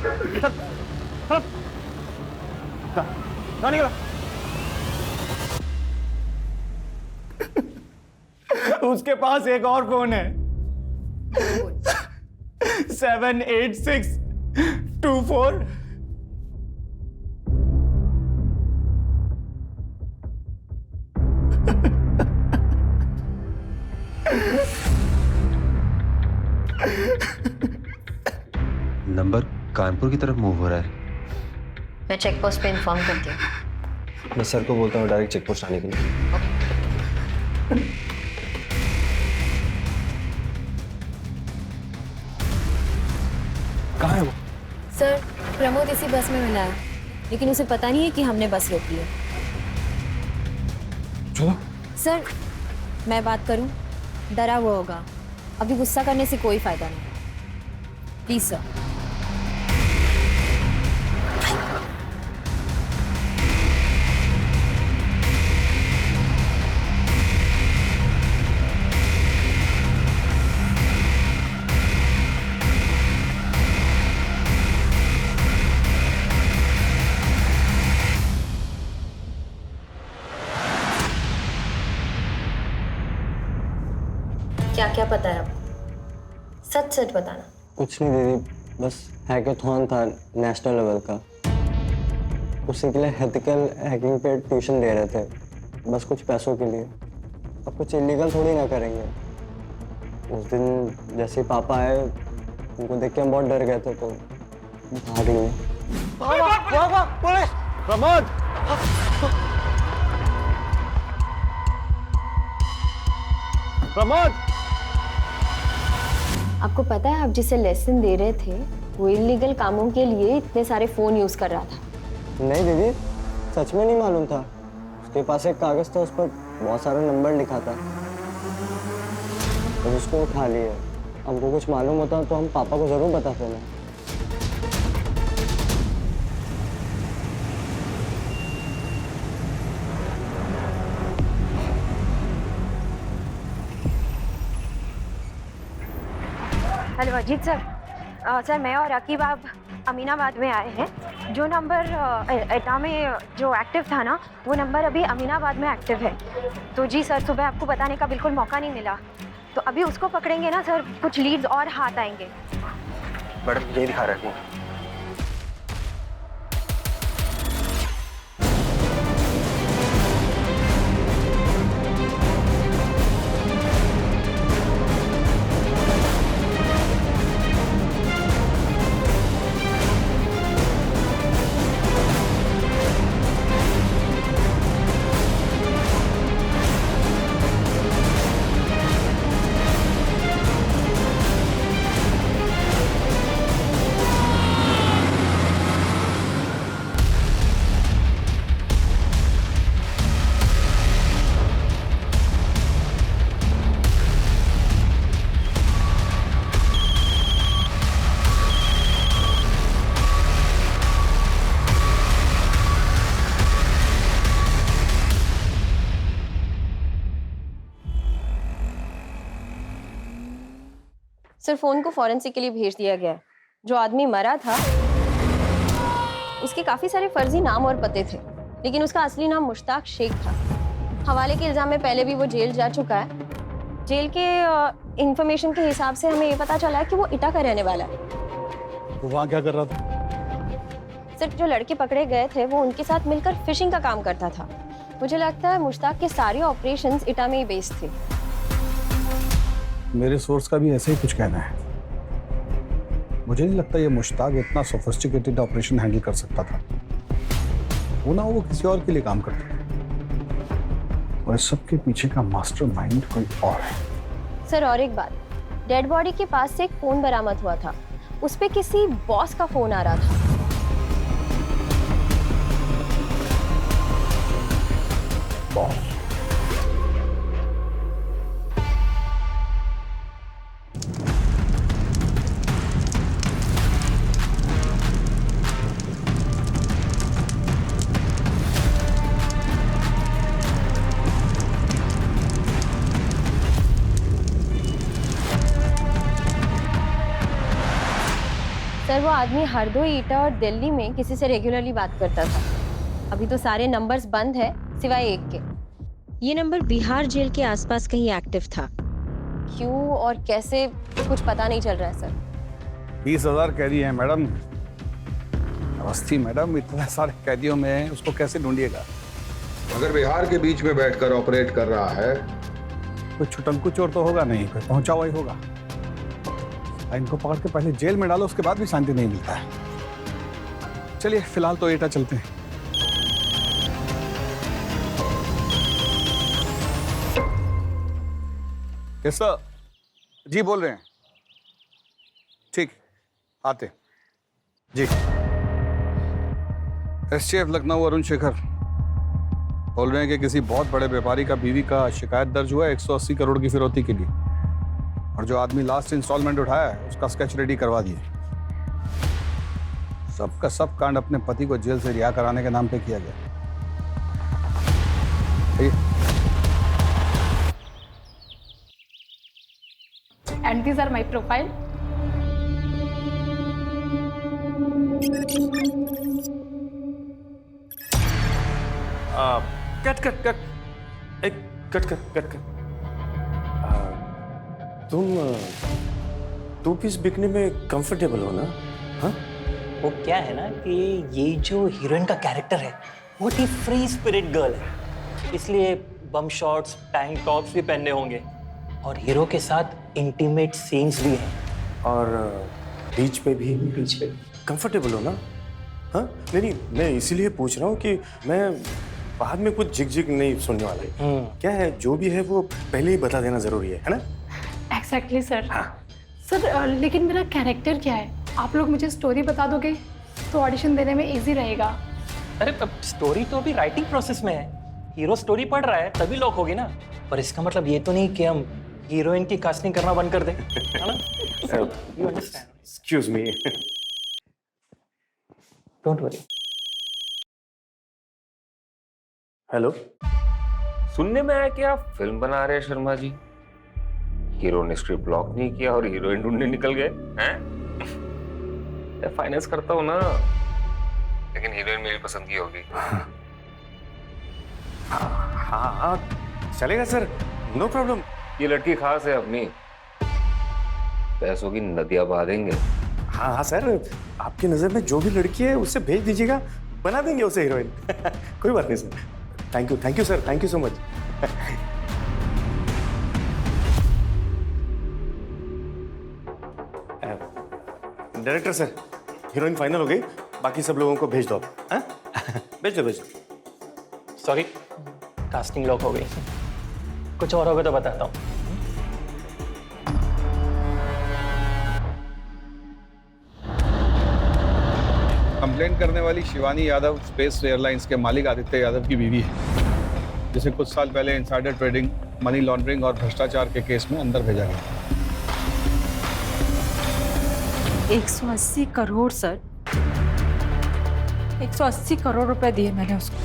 J: निकलो।
N: उसके पास एक और फोन है 78624।
J: नंबर कानपुर की तरफ मूव हो रहा है।
K: मैं चेक पोस्ट पे इन्फॉर्म करती हूँ।
J: मैं सर को बोलता हूँ डायरेक्ट चेक पोस्ट आने के लिए।
I: कहाँ है वो?
K: सर प्रमोद इसी बस में मिला है, लेकिन उसे पता नहीं है कि हमने बस रोकी है।
I: चलो।
K: सर मैं बात करूं, डरा हुआ होगा, अभी गुस्सा करने से कोई फायदा नहीं। Please sir. क्या क्या पता है आपको? सच सच बताना।
C: कुछ नहीं दीदी, बस हैकेथॉन था नेशनल लेवल का, उसी के लिए एथिकल हैकिंग पे ट्यूशन ले रहे थे, बस कुछ पैसों के लिए। अब कुछ इलीगल थोड़ी ना करेंगे। उस दिन जैसे ही पापा आए उनको देख के हम बहुत डर गए थे तो भाग लिए।
J: पुलिस! प्रमोद! प्रमोद!
K: आपको पता है आप जिसे लेसन दे रहे थे वो इलीगल कामों के लिए इतने सारे फोन यूज कर रहा था?
C: नहीं दीदी, सच में नहीं मालूम था। उसके पास एक कागज था, उस पर बहुत सारा नंबर लिखा था, तो उसको उठा लिए। हमको कुछ मालूम होता तो हम पापा को जरूर बताते ना।
K: Hello Ajit sir. सर मैं और रकीब आप अमीनाबाद में आए हैं। जो नंबर एटा में जो एक्टिव था ना, वो नंबर अभी अमीनाबाद में एक्टिव है। तो जी सर, सुबह आपको बताने का बिल्कुल मौका नहीं मिला, तो अभी उसको पकड़ेंगे ना सर, कुछ लीड्स और हाथ आएंगे।
J: मैडम ये दिखा रहे हैं।
V: सर, फोन को फॉरेंसिक के लिए भेज दिया गया है। जो आदमी मरा था उसके काफी सारे फर्जी नाम और पते थे, लेकिन उसका असली नाम मुश्ताक शेख था। हवाले के इल्जाम में पहले भी वो जेल जा चुका है। जेल के इंफॉर्मेशन के हिसाब से हमें ये पता चला है कि वो इटा का रहने वाला है।
I: वो वहाँ क्या कर रहा था?
V: सर, जो लड़के पकड़े गए थे वो उनके साथ मिलकर फिशिंग का काम करता था। मुझे लगता है मुश्ताक के सारे ऑपरेशंस इटा में ही बेस्ड थे।
I: मेरे सोर्स का भी ऐसे ही कुछ कहना है। मुझे नहीं लगता ये मुश्ताक इतना सोफिस्टिकेटेड ऑपरेशन हैंडल कर सकता था। वो किसी और के लिए काम करता था, और इस सब के पीछे का मास्टरमाइंड कोई और है।
V: सर, और एक बात, डेड बॉडी के पास से एक फोन बरामद हुआ था। उस पे किसी बॉस का फोन आ रहा था।
I: बॉस?
V: सर, वो आदमी हरदोई, ईटा और दिल्ली में किसी से रेगुलरली बात करता था। अभी तो सारे नंबर्स बंद है सिवाय एक के। ये नंबर बिहार जेल के आसपास कहीं एक्टिव था। क्यों और कैसे कुछ पता नहीं चल रहा है सर।
I: 20,000 कैदी हैं मैडम। अवस्थी मैडम, इतने सारे कैदियों में उसको कैसे ढूंढिएगा?
B: अगर बिहार के बीच में बैठकर ऑपरेट कर रहा है,
I: कोई छुटंकू चोर तो होगा नहीं, कोई पहुंचा हुआ ही होगा। इनको पकड़ के पहले जेल में डालो, उसके बाद भी शांति नहीं मिलता है। चलिए फिलहाल तो एटा चलते हैं। यस सर, जी बोल रहे हैं। ठीक, आते जी। एसटीएफ लखनऊ अरुण शेखर बोल रहे हैं कि किसी बहुत बड़े व्यापारी का बीवी का शिकायत दर्ज हुआ है 180 करोड़ की फिरौती के लिए, और जो आदमी लास्ट इंस्टॉलमेंट उठाया है उसका स्केच रेडी करवा दिए। सबका सब कांड अपने पति को जेल से रिहा कराने के नाम पे किया गया।
L: And these are my profile.
H: Cut एक कट। तुम पीस बिकने में कंफर्टेबल हो ना? हाँ,
W: वो क्या है ना कि ये जो हीरोइन का कैरेक्टर है बहुत ही फ्री स्पिरिट गर्ल है, इसलिए बम शॉट्स, टैंक टॉप्स भी पहनने होंगे, और हीरो के साथ इंटीमेट सीन्स भी हैं।
H: और बीच पे भी कंफर्टेबल हो ना? हाँ, नहीं, मैं इसीलिए पूछ रहा हूँ कि मैं बाद में कुछ झिक नहीं सुनने वाला है। क्या है, जो भी है वो पहले ही बता देना जरूरी है ना?
L: Exactly, sir. सर, लेकिन मेरा कैरेक्टर क्या है? आप लोग मुझे स्टोरी बता दोगे तो ऑडिशन देने में इजी रहेगा।
W: अरे स्टोरी तो अभी राइटिंग प्रोसेस में है, हीरो स्टोरी पढ़ रहा है तभी लॉक होगी ना। पर इसका मतलब ये तो नहीं कि हम हीरोइन की कास्टिंग करना बंद कर दें, है ना? You understand?
H: Excuse me.
W: Don't worry.
H: Hello,
X: सुनने में आया कि आप फिल्म बना रहे हैं शर्मा जी। हीरो ने स्क्रिप्ट ब्लॉक नहीं किया और हीरोइन ढूंढने निकल गए हैं? फाइनेंस करता हूँ ना, लेकिन हीरोइन मेरी पसंद की होगी।
H: हाँ चलेगा सर, नो प्रॉब्लम।
X: ये लड़की खास है अपनी, पैसों की नदियां बहा देंगे।
H: हाँ हाँ सर, आपकी नज़र में जो भी लड़की है उससे भेज दीजिएगा, बना देंगे उसे हीरोइन। कोई बात नहीं sir. Thank you sir, thank you so much. Director sir, heroine final हो गई, बाकी सब लोगों को भेज दो। भेज दो।
W: सॉरी, कास्टिंग लॉक हो गई। कुछ और होगा तो बताता हूँ।
I: कंप्लेंट करने वाली शिवानी यादव स्पेस एयरलाइंस के मालिक आदित्य यादव की बीवी है, जिसे कुछ साल पहले इनसाइडर ट्रेडिंग, मनी लॉन्ड्रिंग और भ्रष्टाचार के केस में अंदर भेजा गया।
A: 180 करोड़ सर, 180 करोड़ रुपए दिए मैंने उसको।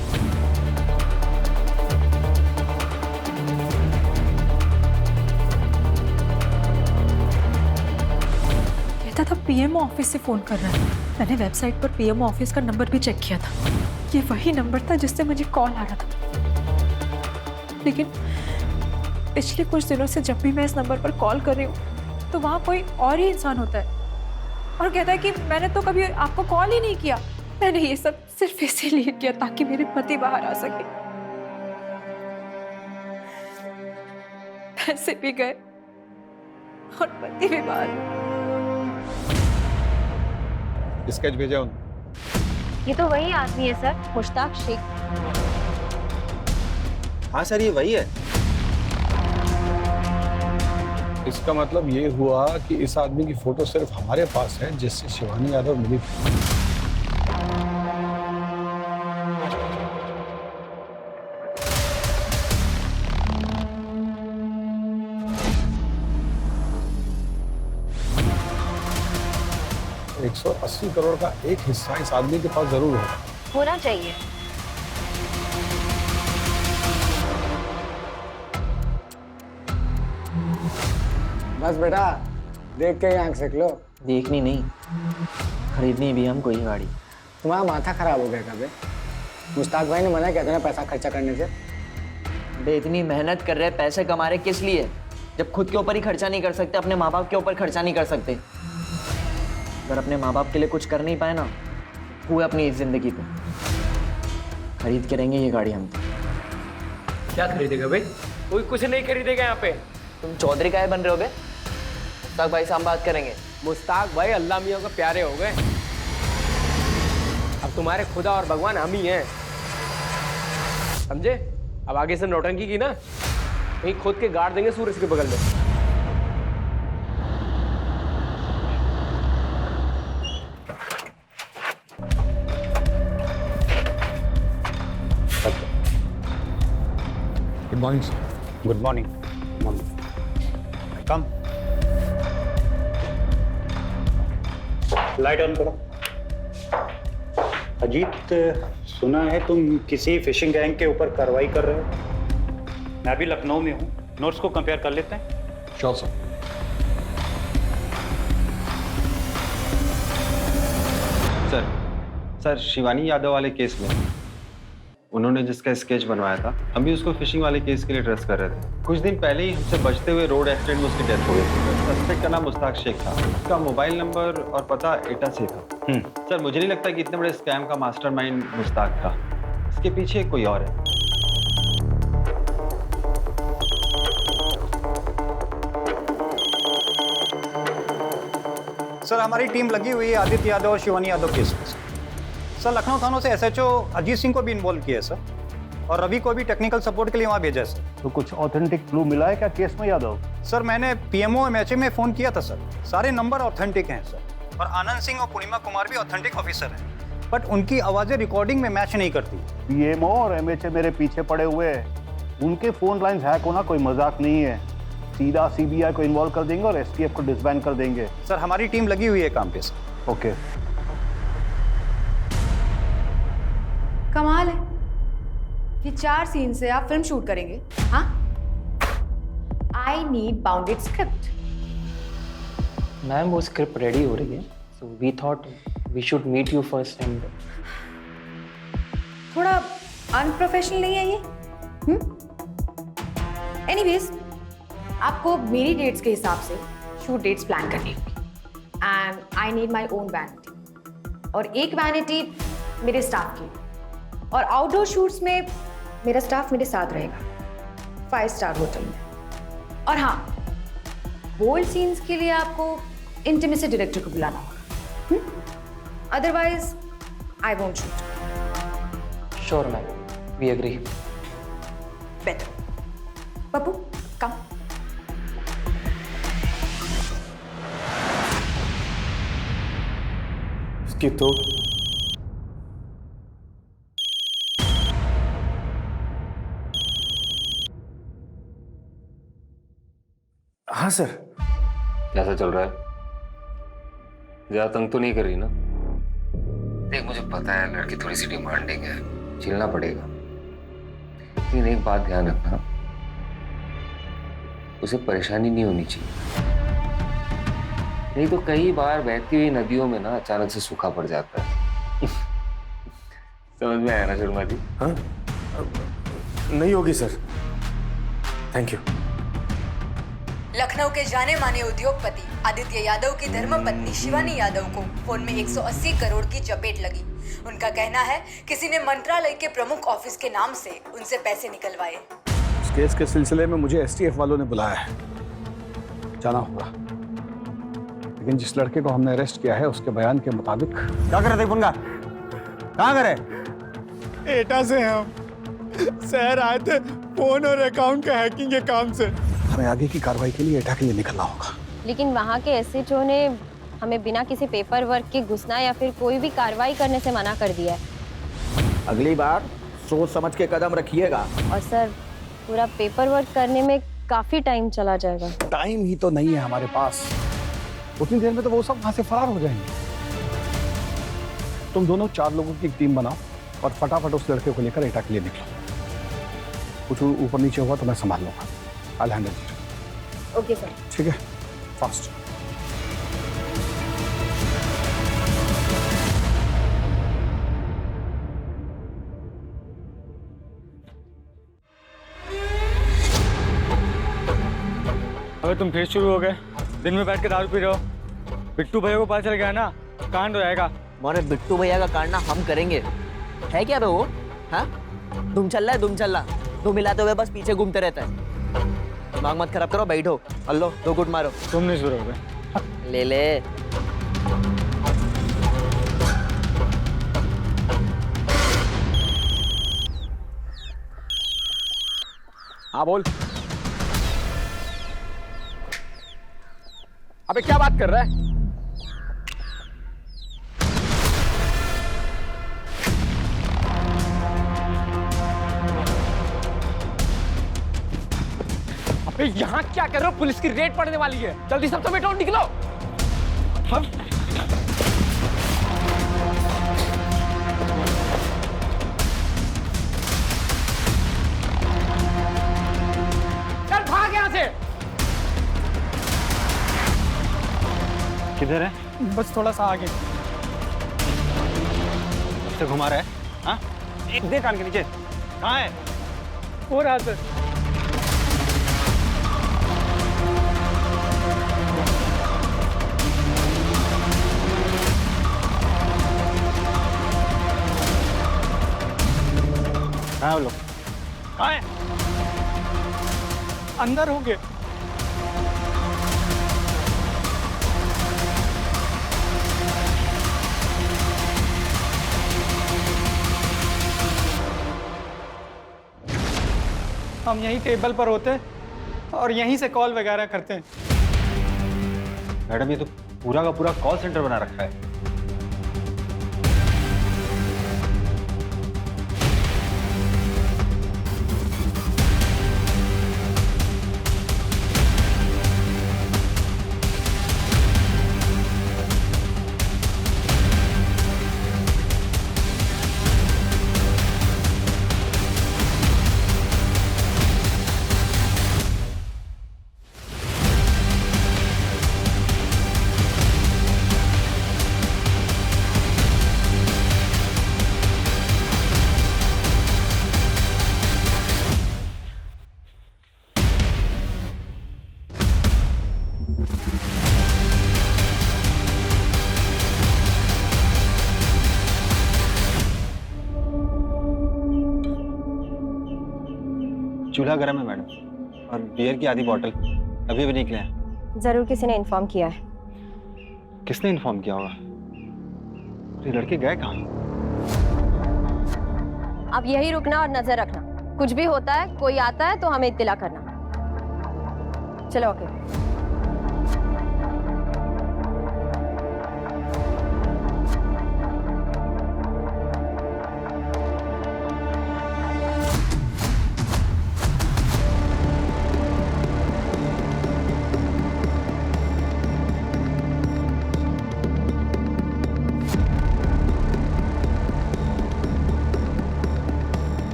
A: कहता था पीएमओ ऑफिस से फोन कर रहा है। मैंने वेबसाइट पर पीएमओ ऑफिस का नंबर भी चेक किया था, ये वही नंबर था जिससे मुझे कॉल आ रहा था। लेकिन पिछले कुछ दिनों से जब भी मैं इस नंबर पर कॉल कर रही हूँ तो वहाँ कोई और ही इंसान होता है और कहता है कि मैंने तो कभी आपको कॉल ही नहीं किया, मैंने ये सब सिर्फ इसीलिए किया ताकि मेरे पति बाहर आ सके। पैसे भी गए और पति भी बाहर।
I: स्केच भेजा उन्होंने।
K: ये तो वही आदमी है सर, मुश्ताक शेख।
J: हाँ सर, ये वही है।
I: इसका मतलब ये हुआ कि इस आदमी की फोटो सिर्फ हमारे पास है जिससे शिवानी यादव मिली थी। $180 करोड़ का एक हिस्सा इस आदमी के पास जरूर
K: होना चाहिए।
C: बस बेटा, देख के ही आंख सेक लो।
T: देखनी नहीं, खरीदनी भी हमको ये गाड़ी।
C: तुम्हारा माथा खराब हो गया कभी? मुश्ताक भाई ने मना किया था ना पैसा खर्चा करने से।
T: बे इतनी मेहनत कर रहे, पैसे कमा रहे, किस लिए? जब खुद के ऊपर ही खर्चा नहीं कर सकते, अपने माँ बाप के ऊपर खर्चा नहीं कर सकते। अगर अपने माँ बाप के लिए कुछ कर नहीं पाए ना, हुए अपनी इस जिंदगी को। खरीद के रहेंगे ये गाड़ी हम।
G: क्या खरीदेगा भाई? कोई कुछ नहीं खरीदेगा यहाँ पे।
T: तुम चौधरी काहे बन रहे हो बे? मुश्ताक भाई से हम बात करेंगे।
G: मुश्ताक भाई अल्लाह मियाँ के प्यारे हो गए, अब तुम्हारे खुदा और भगवान हम ही हैं, समझे? अब आगे से नौटंकी की ना, कहीं खुद के गाड़ देंगे सूरज के बगल में।
I: Good morning sir.
N: Good morning. Come. Light on करो। अजीत, सुना है तुम किसी फिशिंग गैंग के ऊपर कार्रवाई कर रहे हो। मैं भी लखनऊ में हूँ, नोट्स को कंपेयर कर लेते हैं।
I: Sure sir.
J: Sir Shivani Yadav वाले केस में उन्होंने जिसका स्केच बनवाया था, हम भी उसको फिशिंग वाले केस के लिए ट्रेस कर रहे थे। कुछ दिन पहले ही हमसे बचते हुए रोड एक्सीडेंट में उसकी डेथ हो गई थी। सस्पेक्ट का नाम मुश्ताक शेख था, उसका मोबाइल नंबर और पता एटा से था। सर मुझे नहीं लगता कि इतने बड़े स्कैम का मास्टरमाइंड मुश्ताक था, इसके पीछे कोई और है।
N: सर हमारी टीम लगी हुई है आदित्य यादव और शिवानी यादव केस में। सर लखनऊ थानों से एसएचओ अजीत सिंह को भी इन्वॉल्व किया है सर, और रवि को भी टेक्निकल सपोर्ट के लिए वहाँ भेजा है सर।
D: तो कुछ ऑथेंटिक क्लू मिला है क्या केस में यादव?
N: सर मैंने पीएमओ एमएचए में फ़ोन किया था सर, सारे नंबर ऑथेंटिक हैं सर, और आनंद सिंह और पूर्णिमा कुमार भी ऑथेंटिक ऑफिसर हैं, बट उनकी आवाज़ें रिकॉर्डिंग में मैच नहीं करती।
D: पीएमओ और एमएचए मेरे पीछे पड़े हुए हैं, उनके फ़ोन लाइन्स हैक होना कोई मजाक नहीं है। सीधा सीबीआई को इन्वॉल्व कर देंगे और एसटीएफ को डिसबैंड कर देंगे।
N: सर हमारी टीम लगी हुई है काम पे सर।
D: ओके।
V: कमाल है कि 4 सीन से आप फिल्म शूट करेंगे। हाँ, I need bounded script.
W: Ma'am वो स्क्रिप्ट रेडी हो रही है, so we thought we should meet you first and
E: थोड़ा अनप्रोफेशनल नहीं है ये? एनीवेज, आपको मेरी डेट्स के हिसाब से शूट डेट्स प्लान करनी होगी and I need my own vanity, और एक वैनिटी मेरे स्टाफ की, और आउटडोर शूट्स में मेरा स्टाफ मेरे साथ रहेगा 5 स्टार होटल में। और हाँ, बोल्ड सीन्स के लिए आपको इंटीमेसी डायरेक्टर को बुलाना होगा, otherwise I won't shoot.
R: Sure ma'am, we agree.
E: Better. Pappu, come.
H: इसकी तो हाँ सर।
X: कैसा चल रहा है? ज्यादा तंग तो नहीं कर रही ना? देख, मुझे पता है लड़की थोड़ी सी डिमांडिंग है, झेलना पड़ेगा, लेकिन एक बात ध्यान रखना, उसे परेशानी नहीं होनी चाहिए। नहीं तो कई बार बहती हुई नदियों में ना अचानक से सूखा पड़ जाता है। समझ में आया ना शर्मा जी?
H: हाँ, नहीं होगी सर, थैंक यू।
U: लखनऊ के जाने माने उद्योगपति आदित्य यादव की धर्मपत्नी शिवानी यादव को फोन में 180 करोड़ की चपेट लगी। उनका कहना है किसी ने मंत्रालय के प्रमुख ऑफिस के नाम से उनसे पैसे निकलवाए।
O: इस केस के सिलसिले में मुझे एसटीएफ वालों ने बुलाया है, जाना होगा। लेकिन जिस लड़के को हमने अरेस्ट किया है उसके बयान के मुताबिक
I: क्या कर रहे थे पुनगा? कहाँ करे?
N: एटा से हम शहर आए थे फोन और अकाउंट का हैकिंग के काम से।
O: हमें आगे की कार्रवाई के लिए एटा के लिए निकलना होगा।
K: लेकिन वहाँ के एसएचओ ने हमें बिना किसी पेपर वर्क के घुसना या फिर कोई भी कार्रवाई करने से मना कर दिया है।
F: अगली बार सोच समझ के कदम रखिएगा।
K: और सर, पूरा पेपर वर्क करने में काफी टाइम चला जाएगा।
O: टाइम ही तो नहीं है हमारे पास, उतनी देर में तो वो सब वहां से फरार हो जाएंगे। तुम दोनों 4 लोगों की एक टीम बनाओ और फटाफट उस लड़के को लेकर एटा के लिए निकलो। कुछ ऊपर नीचे हुआ तो मैं संभाल लूंगा। I'll handle it.
K: Okay sir.
O: ठीक है, फास्ट।
N: अबे तुम फिर शुरू हो गए, दिन में बैठ के दारू पी रहे हो। बिट्टू भैया को पता चल गया ना, कांड हो जाएगा।
T: मोरे बिट्टू भैया का कांड ना हम करेंगे, है क्या बे वो? हाँ, धूम चल रहा, धूम मिलाते हुए बस पीछे घूमते रहता है। दिमाग मत खराब करो, बैठो, हल्लो 2 गुट मारो।
N: तुम नहीं शुरू हो गए।
T: ले
O: हाँ बोल। अबे क्या बात कर रहा है?
G: अबे यहाँ क्या कर रहे हो? पुलिस की रेड पड़ने वाली है, जल्दी सब समेटो, निकलो। हम चल भाग यहाँ से।
N: किधर है?
G: बस थोड़ा सा आगे।
N: से घुमा रहा है? हाँ? एक दे कान के नीचे। कहाँ है?
G: हो रहा सर।
N: कहाँ है वो लोग?
G: कहाँ है? अंदर होंगे। हम यहीं टेबल पर होते और यहीं से कॉल वगैरह करते हैं।
J: मैडम, ये तो पूरा का पूरा कॉल सेंटर बना रखा है। चूल्हा गर्म है मैडम, और बियर की आधी बॉटल अभी भी निकले हैं।
V: जरूर किसी ने इन्फॉर्म किया है।
J: किसने इन्फॉर्म किया होगा? ये लड़के गए कहाँ?
V: अब यही रुकना और नजर रखना, कुछ भी होता है, कोई आता है तो हमें इत्तिला करना। चलो ओके।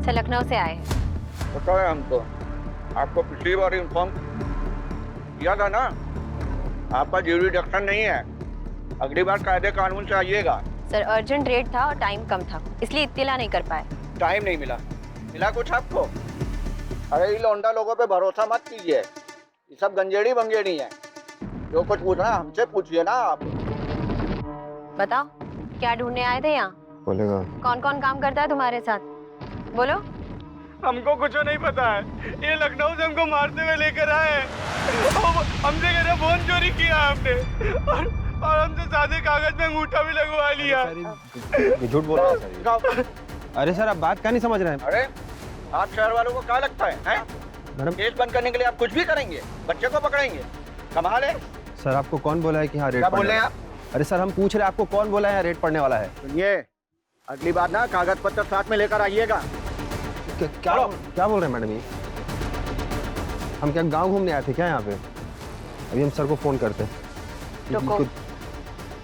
V: लखनऊ से आए हैं।
F: पता है हमको, आपको पिछली बार इन्फॉर्म किया था ना, आपका ज्यूरिडिक्शन नहीं है, अगली बार कायदे कानून से आइएगा।
V: सर अर्जेंट रेट था और टाइम कम था, इसलिए इत्तिला नहीं कर पाए।
F: टाइम नहीं मिला? मिला कुछ आपको? अरे ये लौंडा लोगों पे भरोसा मत कीजिए, ये सब गंजेड़ी बंगेड़ी है। जो कुछ पूछना हमसे पूछिए ना आप।
V: बताओ क्या ढूंढने आए थे यहाँ?
C: बोलेगा।
V: कौन कौन काम करता है तुम्हारे साथ? बोलो।
N: हमको कुछ नहीं पता है, ये लखनऊ से हमको मारते हुए लेकर आए। हमसे कह रहे फोन चोरी किया आपने, और हमसे सादे कागज में अंगूठा भी लगवा लिया।
J: ये झूठ बोल रहा है सर। अरे सर, आप बात क्या नहीं समझ रहे हैं?
F: अरे आप शहर वालों को क्या लगता है?
J: मैडम,
F: केस बंद करने के लिए आप कुछ भी करेंगे, बच्चे को पकड़ेंगे, कमाल है।
J: सर आपको कौन बोला है कि हाँ रेट
F: क्या बोल रहे हैं आप?
J: अरे सर हम पूछ रहे हैं, आपको कौन बोला है रेट पड़ने वाला है?
F: सुनिए, अगली बार ना कागज पत्र साथ में लेकर आइएगा।
J: क्या बोल रहे हैं मैडम ये? हम क्या गांव घूमने आए थे क्या यहाँ पे? अभी हम सर को फोन करते हैं।
V: रुको,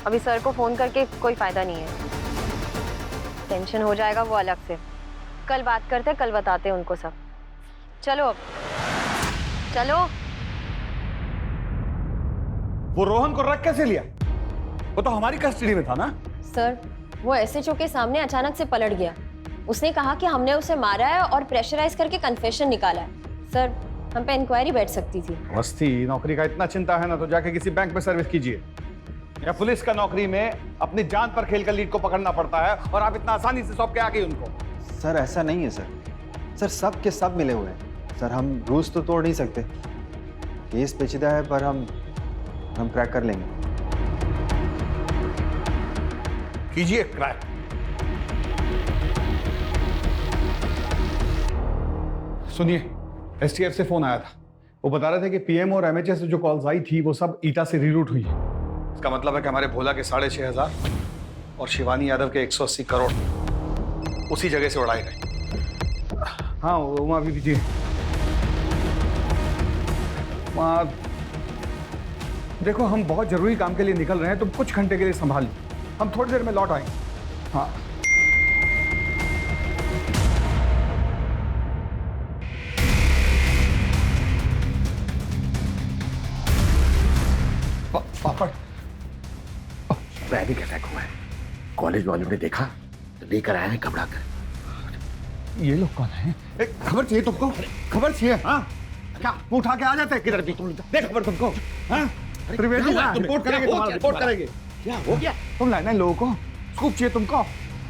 V: अभी सर को फोन करके कोई फायदा नहीं है, टेंशन हो जाएगा वो अलग से। कल बात करते, कल बताते हैं उनको सब। चलो अब चलो।
I: वो रोहन को रख कैसे लिया? वो तो हमारी कस्टडी में था ना।
V: सर वो एसएचओ के सामने अचानक से पलट गया। उसने कहा कि हमने उसे मारा है और प्रेशराइज करके कन्फेशन निकाला है। सर हम पे इंक्वायरी बैठ सकती थी।
I: मस्ती, नौकरी का इतना चिंता है ना तो जाके किसी बैंक में सर्विस कीजिए, या पुलिस का नौकरी में अपनी जान पर खेलकर लीड को पकड़ना पड़ता है, और आप इतना आसानी से सौंप के आ गए उनको।
J: सर ऐसा नहीं है सर, सर सब के सब मिले हुए हैं सर। हम रूल्स तो तोड़ नहीं सकते, केस पेचीदा है, पर हम क्रैक कर लेंगे।
I: कीजिए क्रैक। सुनिए, एसटीएफ से फोन आया था, वो बता रहे थे कि पीएम और एमएचए से जो कॉल्स आई थी वो सब ईटा से रीरूट हुई है। इसका मतलब है कि हमारे भोला के 6,500 और शिवानी यादव के 180 करोड़ उसी जगह से उड़ाए गए। हाँ उमा भी दीजिए। देखो हम बहुत जरूरी काम के लिए निकल रहे हैं, तुम कुछ घंटे के लिए संभाल लो, हम थोड़ी देर में लौट आएंगे। हाँ पापड़
M: पैनिक अटैक हुआ है, कॉलेज वालों ने देखा तो लेकर आए हैं घबरा कर।
I: ये लोग कौन है? खबर चाहिए तुमको? खबर चाहिए? हाँ क्या उठा के आ जाते हैं? किधर भी तुम दे खबर तुमको। हाँ त्रिवेदी रिपोर्ट करेंगे, तुम्हारा रिपोर्ट करेंगे। क्या हो गया? तुम लाना है लोगों को, स्कूप चाहिए तुमको?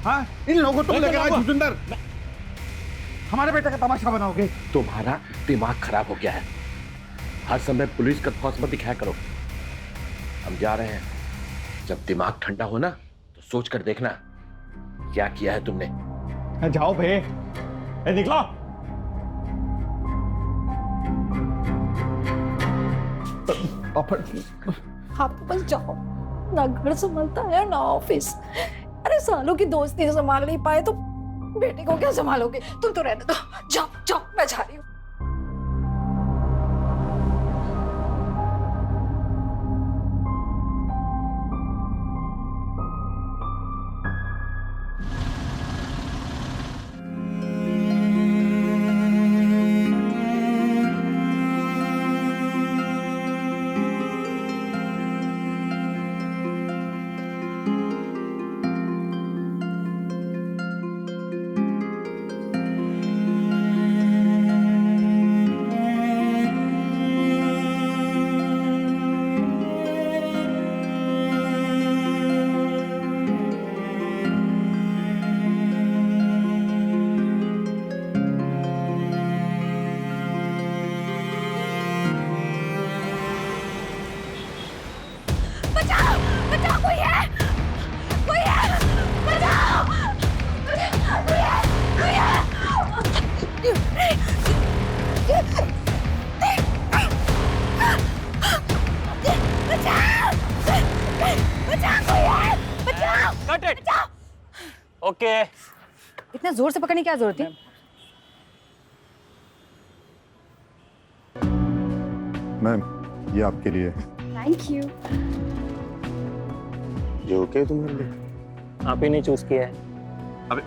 I: हाँ इन लोगों को तुम लेकर आए भूपिंदर, हमारे बेटे का तमाशा बनाओगे?
M: तुम्हारा दिमाग खराब हो गया है, हर समय पुलिस का खौफ मत दिखाया करो। हम जा रहे हैं, जब दिमाग ठंडा हो ना तो सोच कर देखना क्या किया है तुमने।
I: जाओ भे, निकलो।
P: आप तो बस जाओ ना, घर संभालता है ना ऑफिस। अरे सालों की दोस्ती संभाल नहीं पाए तो बेटे को क्या संभालोगे? तुम तो रहने दो, जाओ जाओ, मैं जा रही हूँ।
W: ओके।
P: इतना जोर से पकड़ने की क्या जरूरत थी?
D: मैम, ये आपके लिए।
P: Thank you.
H: ये ओके तुम्हारे लिए?
W: आप ही ने चूज किया है।
H: अबे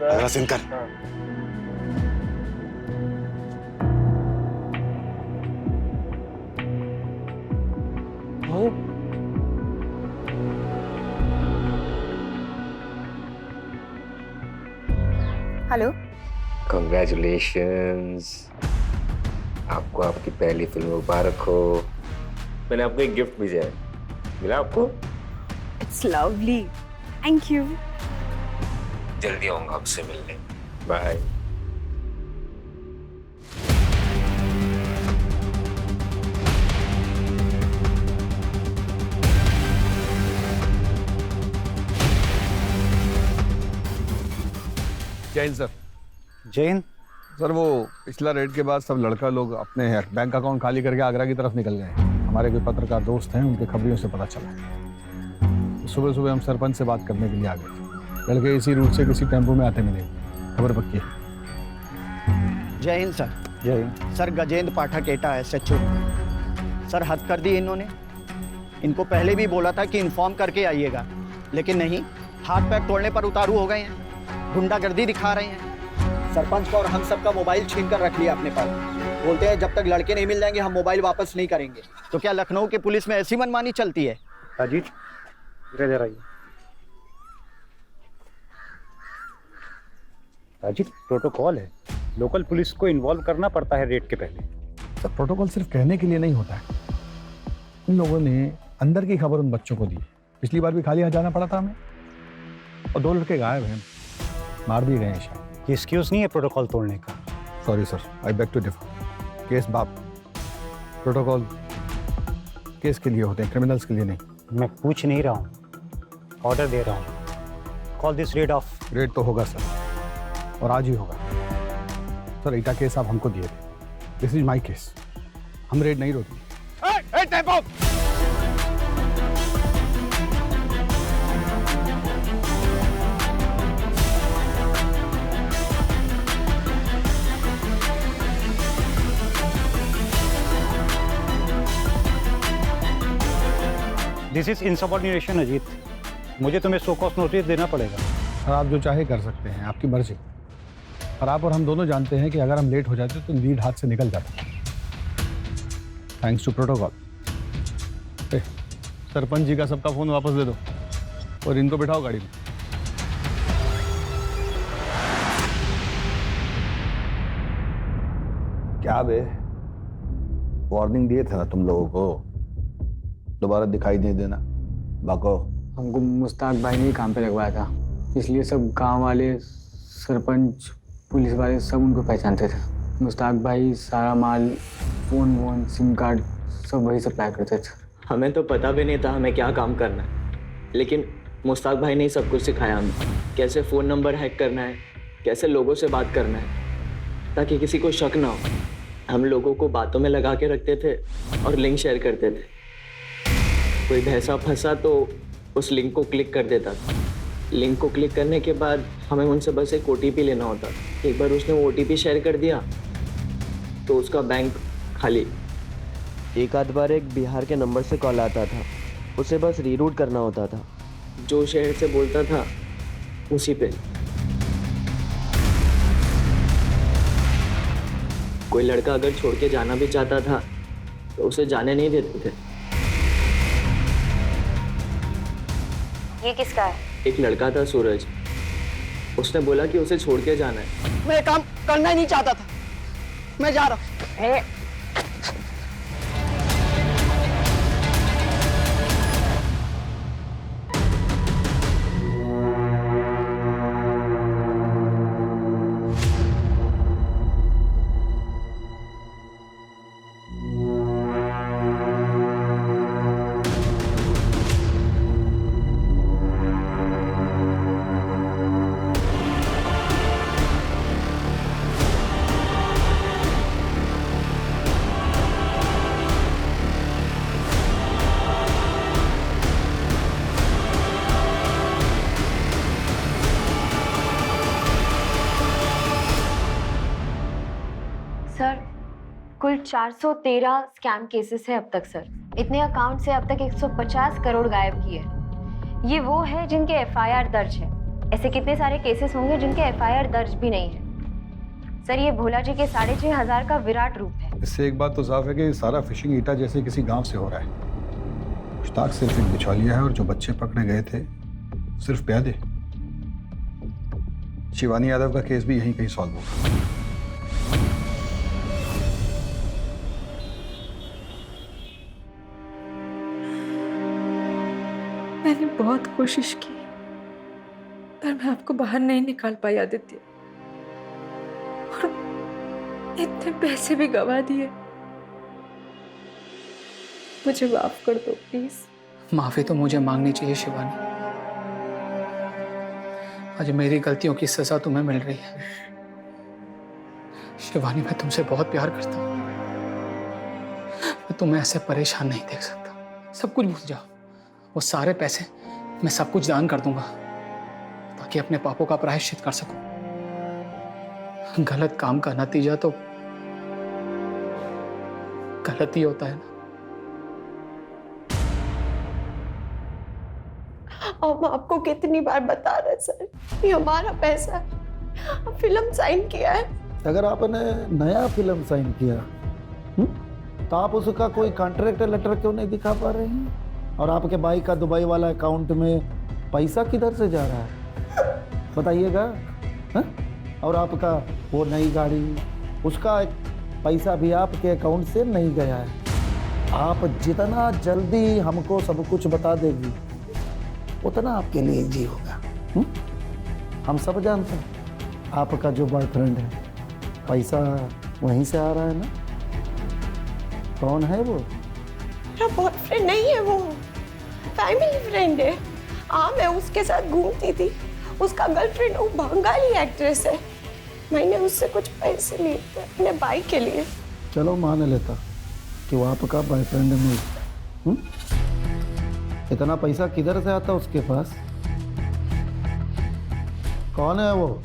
H: अगला सीन कर।
P: हेलो।
X: Congratulations! आपको आपकी पहली फिल्म मुबारक हो। मैंने आपको एक गिफ्ट भेजा है, मिला आपको?
P: It's lovely, thank you.
X: जल्दी आऊंगा आपसे मिलने। Bye.
I: Jain sir.
B: Jain
I: sir, वो पिछला रेड के बाद सब लड़का लोग अपने बैंक अकाउंट खाली करके आगरा की तरफ निकल गए। हमारे कोई पत्रकार दोस्त हैं, उनके खबरियों से पता चला। सुबह सुबह हम सरपंच से बात करने के लिए आ गए। लड़के इसी रूट से किसी टेम्पो में आते मिले। खबर पक्की है।
F: जय हिंद सर।
B: जय हिंद
F: सर, गजेंद्र पाठक एटा है सच्चू। सर, हद कर दी इन्होंने। इनको पहले भी बोला था कि इन्फॉर्म करके आइएगा, लेकिन नहीं, हाथ पैर तोड़ने पर उतारू हो गए हैं। गुंडागर्दी दिखा रहे हैं। सरपंच का और हम सबका मोबाइल छीन कर रख लिया अपने पास। बोलते हैं जब तक लड़के नहीं मिल जाएंगे हम मोबाइल वापस नहीं करेंगे। तो क्या लखनऊ की पुलिस में ऐसी मनमानी चलती है?
B: अजीत, इधर आइए। अजीत, प्रोटोकॉल है, लोकल पुलिस को इन्वॉल्व करना पड़ता है रेड के पहले।
I: सर, प्रोटोकॉल सिर्फ कहने के लिए नहीं होता है। इन लोगों ने अंदर की खबर उन बच्चों को दी। पिछली बार भी खाली यहाँ जाना पड़ा था हमें, और 2 लड़के गायब हैं, मार दिए गए हैं शायद।
B: ये एक्सक्यूज नहीं है प्रोटोकॉल तोड़ने का।
I: Sorry sir, I beg to differ. Case बाप, प्रोटोकॉल केस के लिए होते हैं, क्रिमिनल्स के लिए नहीं।
B: मैं पूछ नहीं रहा हूँ, ऑर्डर दे रहा हूँ। Call this rid of.
I: Red तो होगा सर, और आज ही होगा। सर, ईटा केस आप हमको दिए थे। This is my case. हम रेड नहीं रोकेंगे।
B: दिस इज इनसबऑर्डिनेशन अजीत, मुझे तुम्हें सो कॉस्ट नोटिस देना पड़ेगा।
I: सर, आप जो चाहे कर सकते हैं, आपकी मर्जी। पर आप और हम दोनों जानते हैं कि अगर हम लेट हो जाते तो लीड हाथ से निकल जाता। Thanks to protocol. Sarpanch ji का सबका फोन वापस दे दो और इनको बिठाओ गाड़ी में।
O: क्या बे, वार्निंग दिए थे ना तुम लोगों को, दोबारा दिखाई नहीं देना। बाको,
C: हमको मुश्ताक भाई ने ही काम पे लगवाया था, इसलिए सब गांव वाले, सरपंच, पुलिस वाले सब उनको पहचानते थे। मुश्ताक भाई सारा माल, फ़ोन वोन, सिम कार्ड सब वही सप्लाई करते थे।
T: हमें तो पता भी नहीं था हमें क्या काम करना है, लेकिन मुश्ताक भाई ने ही सब कुछ सिखाया हमें। कैसे फ़ोन नंबर हैक करना है, कैसे लोगों से बात करना है, ताकि किसी को शक ना हो। हम लोगों को बातों में लगा के रखते थे और लिंक शेयर करते थे। कोई भैंसा फंसा तो उस लिंक को क्लिक कर देता था। लिंक को क्लिक करने के बाद हमें उनसे बस एक OTP लेना होता। एक बार उसने वो OTP शेयर कर दिया तो उसका बैंक खाली।
L: एक आध बार एक बिहार के नंबर से कॉल आता था, उसे बस रीरूट करना होता था।
T: जो शहर से बोलता था उसी पे। कोई लड़का अगर छोड़ के जाना भी चाहता था तो उसे जाने नहीं देते थे।
K: ये किसका है?
T: एक लड़का था सूरज, उसने बोला कि उसे छोड़ के जाना है।
F: मैं काम करना ही नहीं चाहता था, मैं जा रहा हूँ।
K: कुल 413 स्कैम केसेस है अब तक सर। इतने अकाउंट से अब तक 150 करोड़ गायब किए। ये वो है जिनके एफआईआर दर्ज है। ऐसे कितने सारे केसेस होंगे जिनके एफआईआर दर्ज भी नहीं है। सर ये भोला जी के 6500 का विराट रूप है।
I: इससे एक बात तो साफ है कि सारा फिशिंग ईटा जैसे किसी गांव से हो रहा है। मुश्ताक सिर्फ एक बिचौलिया है और जो बच्चे पकड़े गए थे सिर्फ प्यादे। शिवानी यादव का केस भी यहीं कहीं सॉल्व होगा।
P: मैंने बहुत कोशिश की पर मैं आपको बाहर नहीं निकाल पाई आदित्य, और इतने पैसे भी गवा दिए। मुझे माफ कर दो प्लीज।
N: माफी तो मुझे मांगनी चाहिए शिवानी। आज मेरी गलतियों की सजा तुम्हें मिल रही है। शिवानी मैं तुमसे बहुत प्यार करता हूं। मैं तुम्हें ऐसे परेशान नहीं देख सकता। सब कुछ भूल जाओ। वो सारे पैसे मैं सब कुछ दान कर दूंगा ताकि अपने पापों का प्रायश्चित कर सकूं। गलत काम का नतीजा तो गलत ही होता है ना।
V: हम आपको कितनी बार बता रहे सर, ये हमारा पैसा है। फिल्म साइन किया है।
O: अगर आपने नया फिल्म साइन किया तो आप उसका कोई कॉन्ट्रैक्ट लेटर क्यों नहीं दिखा पा रहे हैं? और आपके भाई का दुबई वाला अकाउंट में पैसा किधर से जा रहा है बताइएगा? और आपका वो नई गाड़ी, उसका पैसा भी आपके अकाउंट से नहीं गया है। आप जितना जल्दी हमको सब कुछ बता देगी उतना आपके लिए इजी होगा। हम सब जानते हैं आपका जो बॉयफ्रेंड है पैसा वहीं से आ रहा है ना। कौन है वो?
V: मेरा बॉयफ्रेंड नहीं है, वो फैमिली फ्रेंड है। हाँ मैं उसके साथ घूमती थी। उसका गर्लफ्रेंड वो बंगाली एक्ट्रेस है। मैंने उससे कुछ पैसे लिए थे अपने भाई के लिए।
O: चलो मान लेता कि वो आपका बॉयफ्रेंड नहीं। इतना पैसा किधर से आता उसके पास? कौन है वो?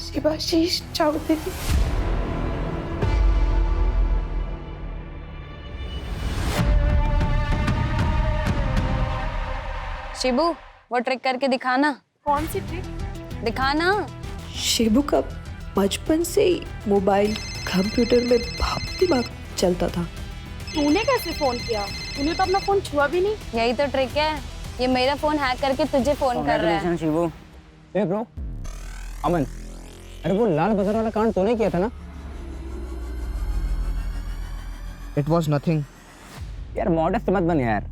V: शिवाशीष चौधरी।
A: शिबू वो ट्रिक करके दिखाना।
P: कौन सी ट्रिक?
A: दिखाना।
P: शिबू का बचपन से ही मोबाइल कंप्यूटर में बहुत दिमाग चलता था।
A: तूने कैसे फोन किया? तूने तो अपना फोन छुआ भी नहीं। यही तो ट्रिक है। ये मेरा फोन हैक करके तुझे फोन कर रहा है।
C: शिबू। ए ब्रो, अमन, अरे वो लाल बाजार वाला कांड तूने किया था ना?
L: It was nothing.
C: यार मॉडेस्ट मत बन यार।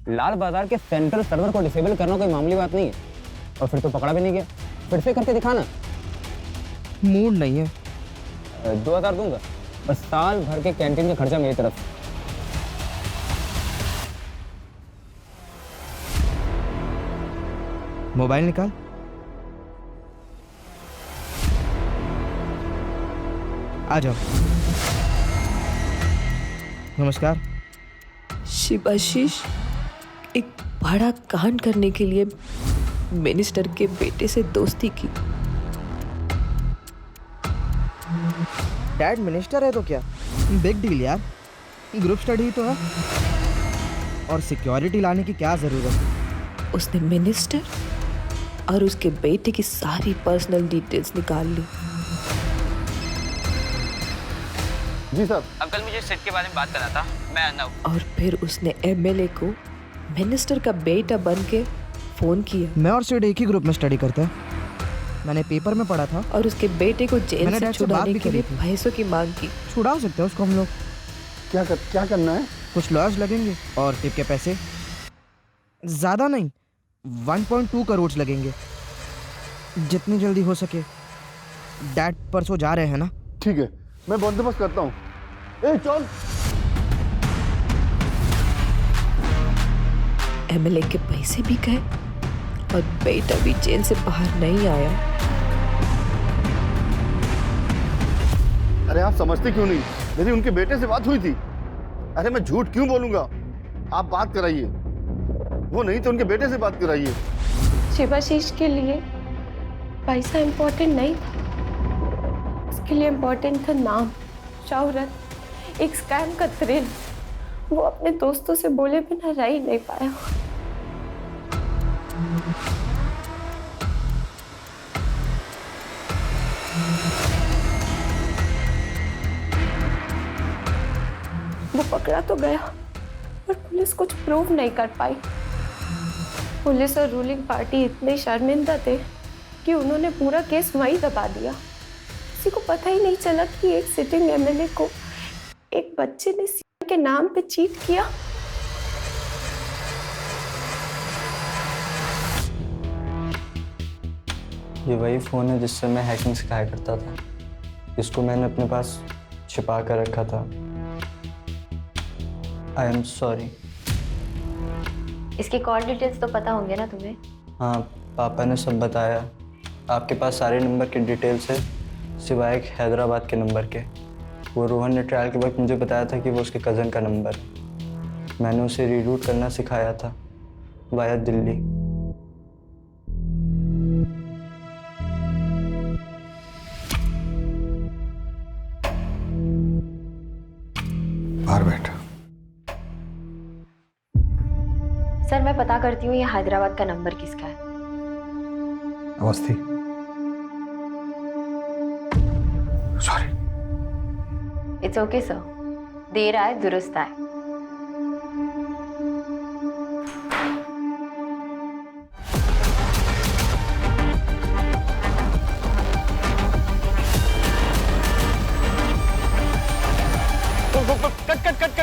C: लाल बाजार के सेंट्रल सर्वर को डिसेबल करना कोई मामूली बात नहीं है। और फिर तो पकड़ा भी नहीं गया। फिर से करके दिखाना।
L: मूड नहीं है।
C: 2000 दूंगा, बस साल भर के कैंटीन का खर्चा मेरी तरफ से।
L: मोबाइल निकाल। आ जाओ। नमस्कार।
P: शिवाशीष एक बड़ा कांड करने के लिए मिनिस्टर के बेटे से दोस्ती की।
L: डैड मिनिस्टर है तो क्या बिग डील यार। ग्रुप स्टडी तो है। और सिक्योरिटी लाने की क्या जरूरत है?
P: उसने मिनिस्टर और उसके बेटे की सारी पर्सनल डिटेल्स निकाल ली।
O: जी सर।
T: अंकल मुझे सेट के बारे में बात करना था, मैं आना हूँ।
P: और फिर उसने एमएलए को मिनिस्टर का बेटा बन के फोन किया।
L: मैं और सिड एक ही ग्रुप में स्टडी करते हैं। मैंने पेपर में पढ़ा था।
P: और उसके बेटे को जेल से छुड़ाने के लिए पैसों की मांग की।
L: छुड़ा सकते हैं उसको हम लोग।
O: क्या करना है?
L: कुछ लॉयर्स लगेंगे और टिप के पैसे ज्यादा नहीं 1.2 करोड़ लगेंगे। जितनी जल्दी हो सके। डैड परसों जा रहे हैं ना?
O: ठीक है, मैं बंदोबस्त करता हूँ। ए चल।
P: एमएलए के पैसे भी गए और बेटा भी जेल से बाहर नहीं आया।
O: अरे आप समझते क्यों नहीं? मेरी उनके बेटे से बात हुई थी। अरे मैं झूठ क्यों बोलूंगा? आप बात कराइए। वो नहीं तो उनके बेटे से बात कराइए।
V: शिवाशीष के लिए पैसा इम्पोर्टेंट नहीं था, उसके लिए इम्पोर्टेंट था नाम, शौहरत, एक स्कैम का थ्रिल। वो अपने दोस्तों से बोले बिना रह ही नहीं पाया। वो पकड़ा तो गया पर पुलिस कुछ प्रूव नहीं कर पाई। पुलिस और रूलिंग पार्टी इतने शर्मिंदा थे कि उन्होंने पूरा केस वहीं दबा दिया। किसी को पता ही नहीं चला कि एक सिटिंग एमएलए को एक बच्चे ने सीएम के नाम पे चीट किया।
C: ये वही फ़ोन है जिससे मैं हैकिंग सिखाया करता था। इसको मैंने अपने पास छिपा कर रखा था। I am sorry.
K: इसकी कॉल डिटेल्स तो पता होंगे ना तुम्हें?
C: हाँ, पापा ने सब बताया। आपके पास सारे नंबर के डिटेल्स है सिवाय एक हैदराबाद के नंबर के। वो रोहन ने ट्रायल के वक्त मुझे बताया था कि वो उसके कज़न का नंबर है। मैंने उसे रीरूट करना सिखाया था वाया दिल्ली।
I: बाहर बैठ।
K: सर मैं पता करती हूँ ये हैदराबाद का नंबर किसका है।
I: Awasthi. Sorry.
K: It's okay sir, देर आए दुरुस्त आए।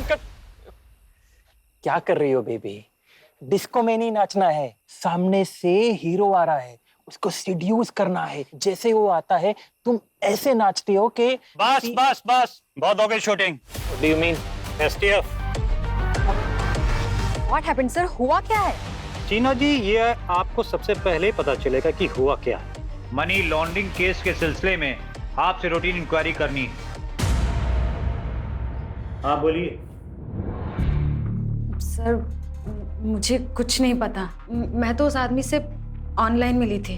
W: कट। क्या कर रही हो बेबी? डिस्को में नहीं नाचना है, सामने से हीरो आ रहा है, उसको सीड्यूस करना है। जैसे वो आता है तुम ऐसे नाचती हो कि
B: बस बहुत हो गई shooting.
W: Do you mean
B: STF?
A: What happened sir? हुआ क्या है?
B: चीना जी, ये आपको सबसे पहले पता चलेगा कि हुआ क्या है।
E: मनी लॉन्ड्रिंग केस के सिलसिले में आपसे रूटीन इंक्वायरी करनी है।
B: हाँ बोलिए।
A: सर मुझे कुछ नहीं पता। मैं तो उस आदमी से ऑनलाइन मिली थी,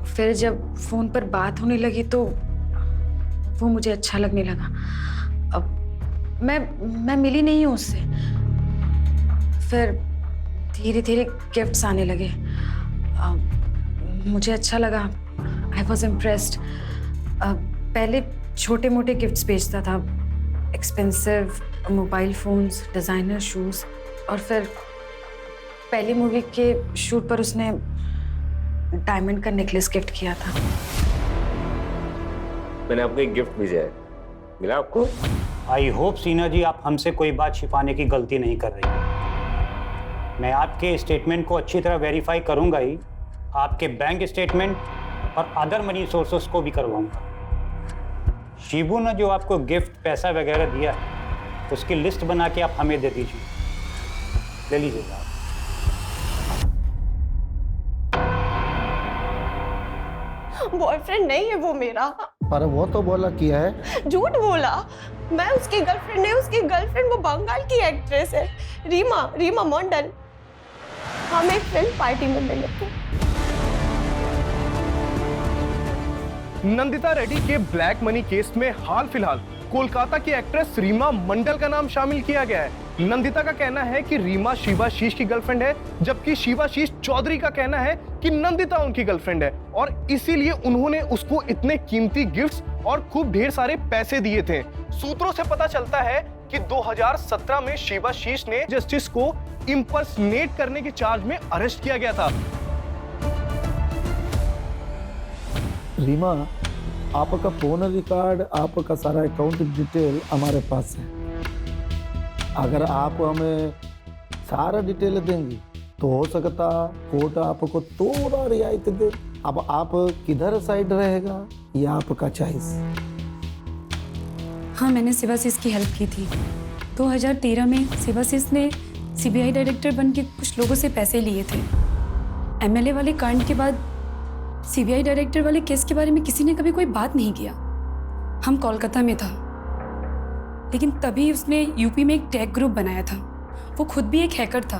A: फिर जब फोन पर बात होने लगी तो वो मुझे अच्छा लगने लगा। अब मैं मिली नहीं हूँ उससे। फिर धीरे धीरे गिफ्ट्स आने लगे। मुझे अच्छा लगा। I was impressed. पहले छोटे मोटे गिफ्ट्स भेजता था, expensive mobile phones, designer shoes, और फिर पहली मूवी के शूट पर उसने डायमंड का नेकलेस गिफ्ट किया था।
X: मैंने आपको एक गिफ्ट भेजा है, मिला आपको?
B: आई होप सीना जी आप हमसे कोई बात छिपाने की गलती नहीं कर रही। मैं आपके स्टेटमेंट को अच्छी तरह वेरीफाई करूंगा ही, आपके बैंक स्टेटमेंट और अदर मनी सोर्सेस को भी करवाऊंगा। शिबू ने जो आपको गिफ्ट पैसा वगैरह दिया है उसकी लिस्ट बना के आप हमें दे दीजिए। ले लीजिएगा।
V: बॉयफ्रेंड नहीं है वो मेरा।
O: पर वो तो बोला किया है।
V: झूठ बोला। मैं उसकी गर्लफ्रेंड नहीं, उसकी गर्लफ्रेंड वो बंगाल की एक्ट्रेस है, रीमा मंडल। हम एक फिल्म पार्टी में मिले थे।
Q: नंदिता रेड्डी के ब्लैक मनी केस में हाल फिलहाल कोलकाता की एक्ट्रेस रीमा मंडल का नाम शामिल किया गया है। नंदिता का कहना है कि रीमा शिवाशीष की गर्लफ्रेंड है, जबकि शिवाशीष चौधरी का कहना है कि नंदिता उनकी गर्लफ्रेंड है और इसीलिए उन्होंने उसको इतने कीमती गिफ्ट्स और खूब ढेर सारे पैसे दिए थे। सूत्रों से पता चलता है कि 2017 में शिवाशीष ने जस्टिस को इंपर्सनेट करने के चार्ज में अरेस्ट किया गया था।
O: रीमा, आपका फोन रिकॉर्ड, आपका सारा अकाउंट डिटेल हमारे पास है। अगर आप हमें सारा डिटेल देंगी तो हो सकता कोर्ट आपको थोड़ा रियायत दे। अब आप किधर साइड रहेगा ये आपका चॉइस।
R: हाँ, मैंने शिवाशीष की हेल्प की थी। 2013 में शिवाशीष ने सीबीआई डायरेक्टर बन के कुछ लोगों से पैसे लिए थे। एमएलए वाले कांड के बाद सीबीआई डायरेक्टर वाले केस के बारे में किसी ने कभी कोई बात नहीं किया। हम कोलकाता में था, लेकिन तभी उसने यूपी में एक टेक ग्रुप बनाया था। वो खुद भी एक हैकर था,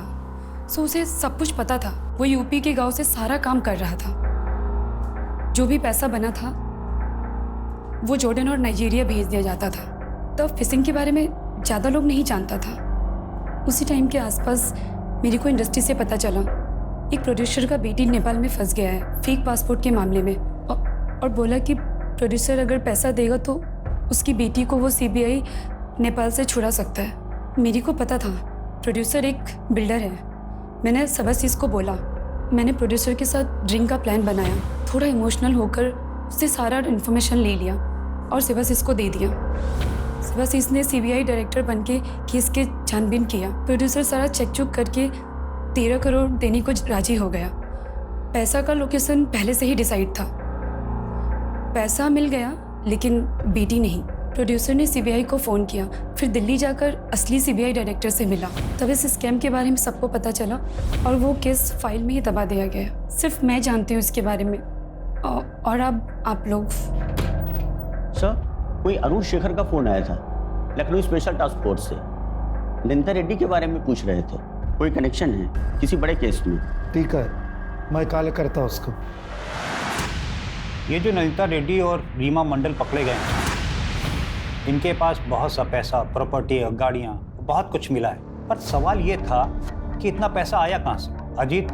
R: सो उसे सब कुछ पता था। वो यूपी के गांव से सारा काम कर रहा था। जो भी पैसा बना था वो जॉर्डन और नाइजीरिया भेज दिया जाता था। तब फिशिंग के बारे में ज़्यादा लोग नहीं जानता था। उसी टाइम के आसपास मेरे को इंडस्ट्री से पता चला एक प्रोड्यूसर का बेटी नेपाल में फंस गया है फेक पासपोर्ट के मामले में, और बोला कि प्रोड्यूसर अगर पैसा देगा तो उसकी बेटी को वो सीबीआई नेपाल से छुड़ा सकता है। मेरे को पता था प्रोड्यूसर एक बिल्डर है। मैंने सबसीज को बोला, मैंने प्रोड्यूसर के साथ ड्रिंक का प्लान बनाया, थोड़ा इमोशनल होकर उससे सारा इन्फॉर्मेशन ले लिया और सिवासिस को दे दिया। सिवासिस ने सीबीआई डायरेक्टर बनके केस के छानबीन किया। प्रोड्यूसर सारा चेक चुक करके 13 करोड़ देने को राजी हो गया। पैसा का लोकेशन पहले से ही डिसाइड था। पैसा मिल गया लेकिन बेटी नहीं। प्रोड्यूसर ने सीबीआई को फ़ोन किया, फिर दिल्ली जाकर असली सीबीआई डायरेक्टर से मिला। तब इस स्कैम के बारे में सबको पता चला और वो केस फाइल में ही दबा दिया गया। सिर्फ मैं जानती हूँ इसके बारे में, और अब आप लोग।
G: सर, कोई अरुण शेखर का फ़ोन आया था लखनऊ स्पेशल टास्क फोर्स से। नंदिता रेड्डी के बारे में पूछ रहे थे, कोई कनेक्शन है किसी बड़े केस में?
O: ठीक है, मैं कॉल करता हूँ उसको।
B: ये जो नंदिता रेड्डी और रीमा मंडल पकड़े गए हैं, इनके पास बहुत सा पैसा, प्रॉपर्टी, गाड़ियाँ, बहुत कुछ मिला है। पर सवाल ये था कि इतना पैसा आया कहाँ से? अजीत,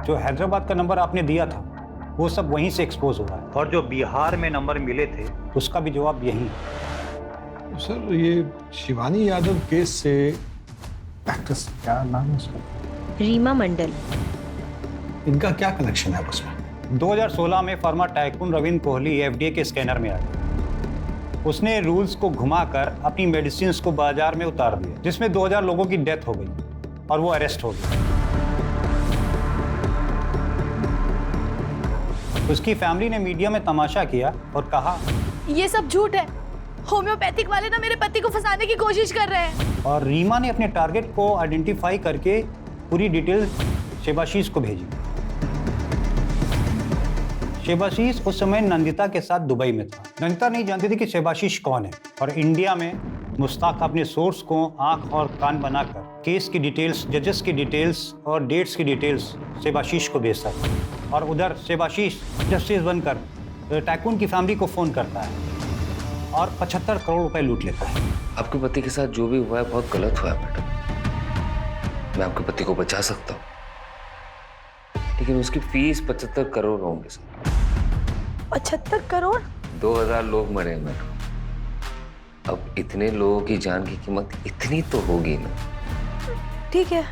B: जो हैदराबाद का नंबर आपने दिया था वो सब वहीं से एक्सपोज हुआ है,
E: और जो बिहार में नंबर मिले थे
B: उसका भी जवाब यही है।
I: सर, ये शिवानी यादव केस से एक्ट्रेस, क्या नाम है उसका?
V: रीमा मंडल।
I: इनका क्या कनेक्शन है उसमें?
B: 2016 में फर्मा टाइकून रविंद्र कोहली एफडीए के स्कैनर में आया। उसने रूल्स को घुमाकर अपनी मेडिसिन को बाजार में उतार दिया, जिसमें 2000 लोगों की डेथ हो गई और वो अरेस्ट हो गया। उसकी फैमिली ने मीडिया में तमाशा किया और कहा
V: ये सब झूठ है, होम्योपैथिक वाले ना मेरे पति को फंसाने की कोशिश कर रहे हैं।
B: और रीमा ने अपने टारगेट को आइडेंटिफाई करके पूरी डिटेल शेबाशीष को भेजी। शेबाशीष उस समय नंदिता के साथ दुबई में था। नंदिता नहीं जानती थी कि शेबाशीष कौन है, और इंडिया में मुश्ताक अपने सोर्स को आंख और कान बनाकर केस की डिटेल्स, जजेस की डिटेल्स और डेट्स की डिटेल्स शेबाशीष को भेजता था। और उधर शेबाशीष जस्टिस बनकर टाइकून की फैमिली को फोन करता है और 75 करोड़ रुपए लूट लेता है।
X: आपके पति के साथ जो भी हुआ है बहुत गलत हुआ है मैडम। मैं आपके पति को बचा सकता हूँ, लेकिन उसकी फीस 75 करोड़ होंगे सर।
V: 75 करोड़?
X: 2000 लोग मरे मैडम। अब इतने लोगों की जान की कीमत इतनी तो होगी ना।
V: ठीक है।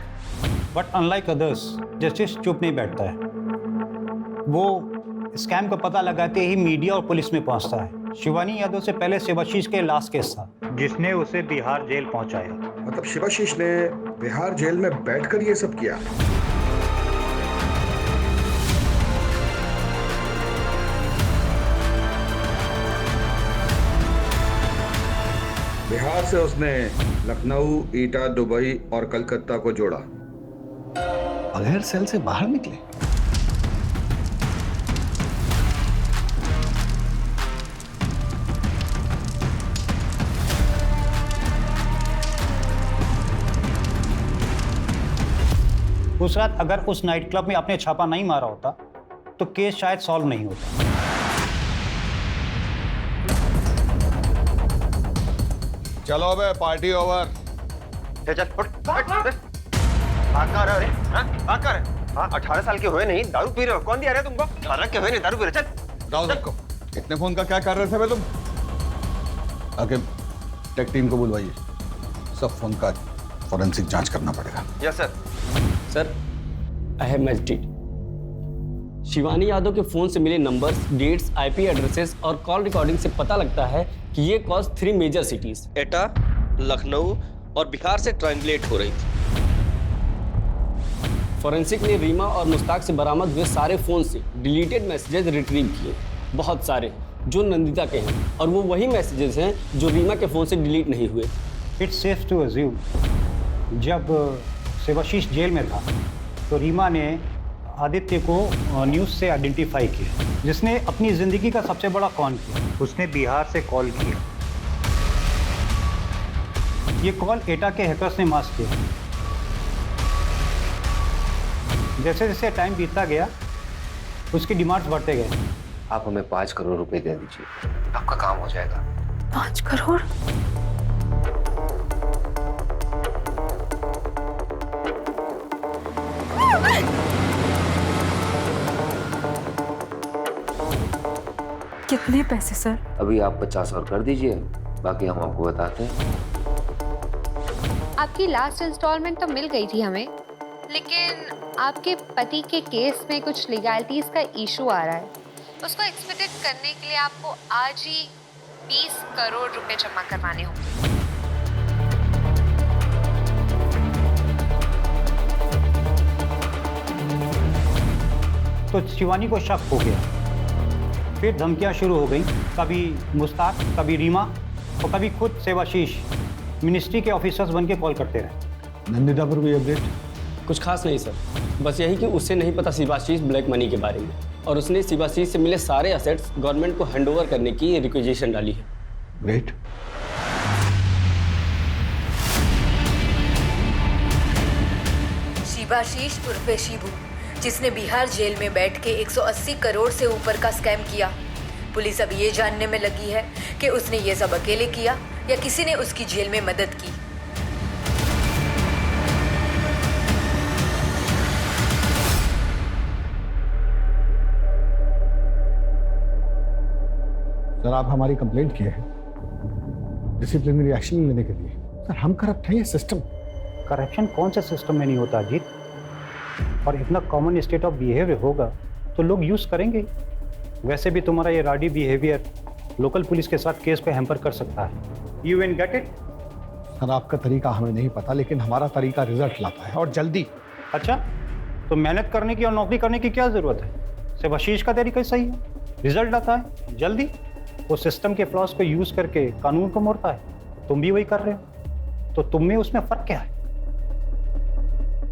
B: बट अनलाइक अदर्स, जस्टिस चुप नहीं बैठता है। वो स्कैम का पता लगाते ही मीडिया और पुलिस में पहुंचता है। शिवानी यादव से पहले शिवाशीष के लास्ट केस था,
E: जिसने उसे बिहार जेल पहुंचाया।
J: मतलब शिवाशीष ने बिहार जेल में बैठकर ये सब किया? बिहार से उसने लखनऊ, ईटा, दुबई और कलकत्ता को जोड़ा।
I: बगैर सेल से बाहर निकले?
B: उस रात अगर उस नाइट क्लब में आपने छापा नहीं मारा होता तो केस शायद सॉल्व नहीं होता।
I: चलो बे, पार्टी ओवर।
Q: चल उठ, रे? 18 साल के हुए नहीं दारू पी रहे हो? कौन दिया रहे तुमको? 18 के हुए नहीं दारू पी रहे? चल
I: जाओ सबको। इतने फोन का क्या कर रहे थे बे तुम? आके टेक टीम को बुलवाइए, सब फोन का फॉरेंसिक जांच करना पड़ेगा।
Q: Yes sir.
G: Sir, I have magistrate. Shivani Yadav के फोन से मिले नंबर्स, डेट्स, आईपी एड्रेसेस और कॉल रिकॉर्डिंग से पता लगता है कि ये कॉल्स 3 मेजर सिटीज एटा, लखनऊ और बिहार से ट्रांसलेट हो रही थी। फॉरेंसिक ने रीमा और मुश्ताक से बरामद हुए सारे फोन से डिलीटेड मैसेजेस रिट्रीव किए, बहुत सारे जो नंदिता के हैं, और वो वही मैसेजेस हैं जो रीमा के फोन से डिलीट नहीं हुए।
B: इट्स सेफ टू अज्यूम जब शिवाशीष जेल में था तो रीमा ने आदित्य को न्यूज़ से आइडेंटिफाई किया, जिसने अपनी ज़िंदगी का सबसे बड़ा कॉन किया।
E: उसने बिहार से कॉल किया।
B: ये कॉल एटा के हैकर्स ने मास्क किया। जैसे जैसे टाइम बीतता गया उसकी डिमांड्स बढ़ते गए।
X: आप हमें 5 करोड़ रुपए दे दीजिए, आपका काम हो जाएगा।
P: 5 करोड़? कितने पैसे सर?
X: अभी आप 50 और कर दीजिए, बाकी हम आपको बताते हैं।
D: आपकी लास्ट इंस्टॉलमेंट तो मिल गई थी हमें, लेकिन आपके पति के केस में कुछ लीगैलिटीज का इशू आ रहा है। उसको एक्सपेक्टेड करने के लिए आपको आज ही 20 करोड़ रुपए जमा करवाने होंगे।
B: तो शिवानी को शक हो गया, फिर धमकियां शुरू हो गई, कभी मुस्ताक, कभी रीमा और कभी खुद सेवाशीष मिनिस्ट्री के ऑफिसर्स बन के कॉल करते रहे।
I: नंदिता पर कोई अपडेट?
G: कुछ खास नहीं सर, बस यही कि उसे नहीं पता शिवाशीष ब्लैक मनी के बारे में, और उसने शिवाशीष से मिले सारे असेट्स गवर्नमेंट को हैंडओवर करने की रिक्वेजिशन डाली है।
I: ग्रेट।
M: शिवाशीष उर्फे शिबू, जिसने बिहार जेल में बैठ के 180 करोड़ से ऊपर का स्कैम किया। पुलिस अब ये जानने में लगी है कि उसने ये सब अकेले किया या किसी ने उसकी जेल में मदद की।
I: सर, आप हमारी कंप्लेंट किए हैं डिसिप्लिनरी एक्शन लेने के लिए। सर, हम करप्ट हैं, ये सिस्टम।
B: करप्शन कौन से सिस्टम में नहीं होता अजीत? और इतना कॉमन स्टेट ऑफ बिहेवियर होगा तो लोग यूज़ करेंगे। वैसे भी तुम्हारा ये राडी बिहेवियर लोकल पुलिस के साथ केस पे हैम्पर कर सकता है। You will get it.
I: Sir, आपका तरीका हमें नहीं पता, लेकिन हमारा तरीका रिजल्ट लाता है, और जल्दी।
B: अच्छा, तो मेहनत करने की और नौकरी करने की क्या ज़रूरत है? शिवाशीष का तरीका सही है, रिजल्ट आता है जल्दी। वो सिस्टम के फ्लॉस को यूज़ करके कानून को मोड़ता है, तुम भी वही कर रहे हो, तो तुम में उसमें फ़र्क क्या है?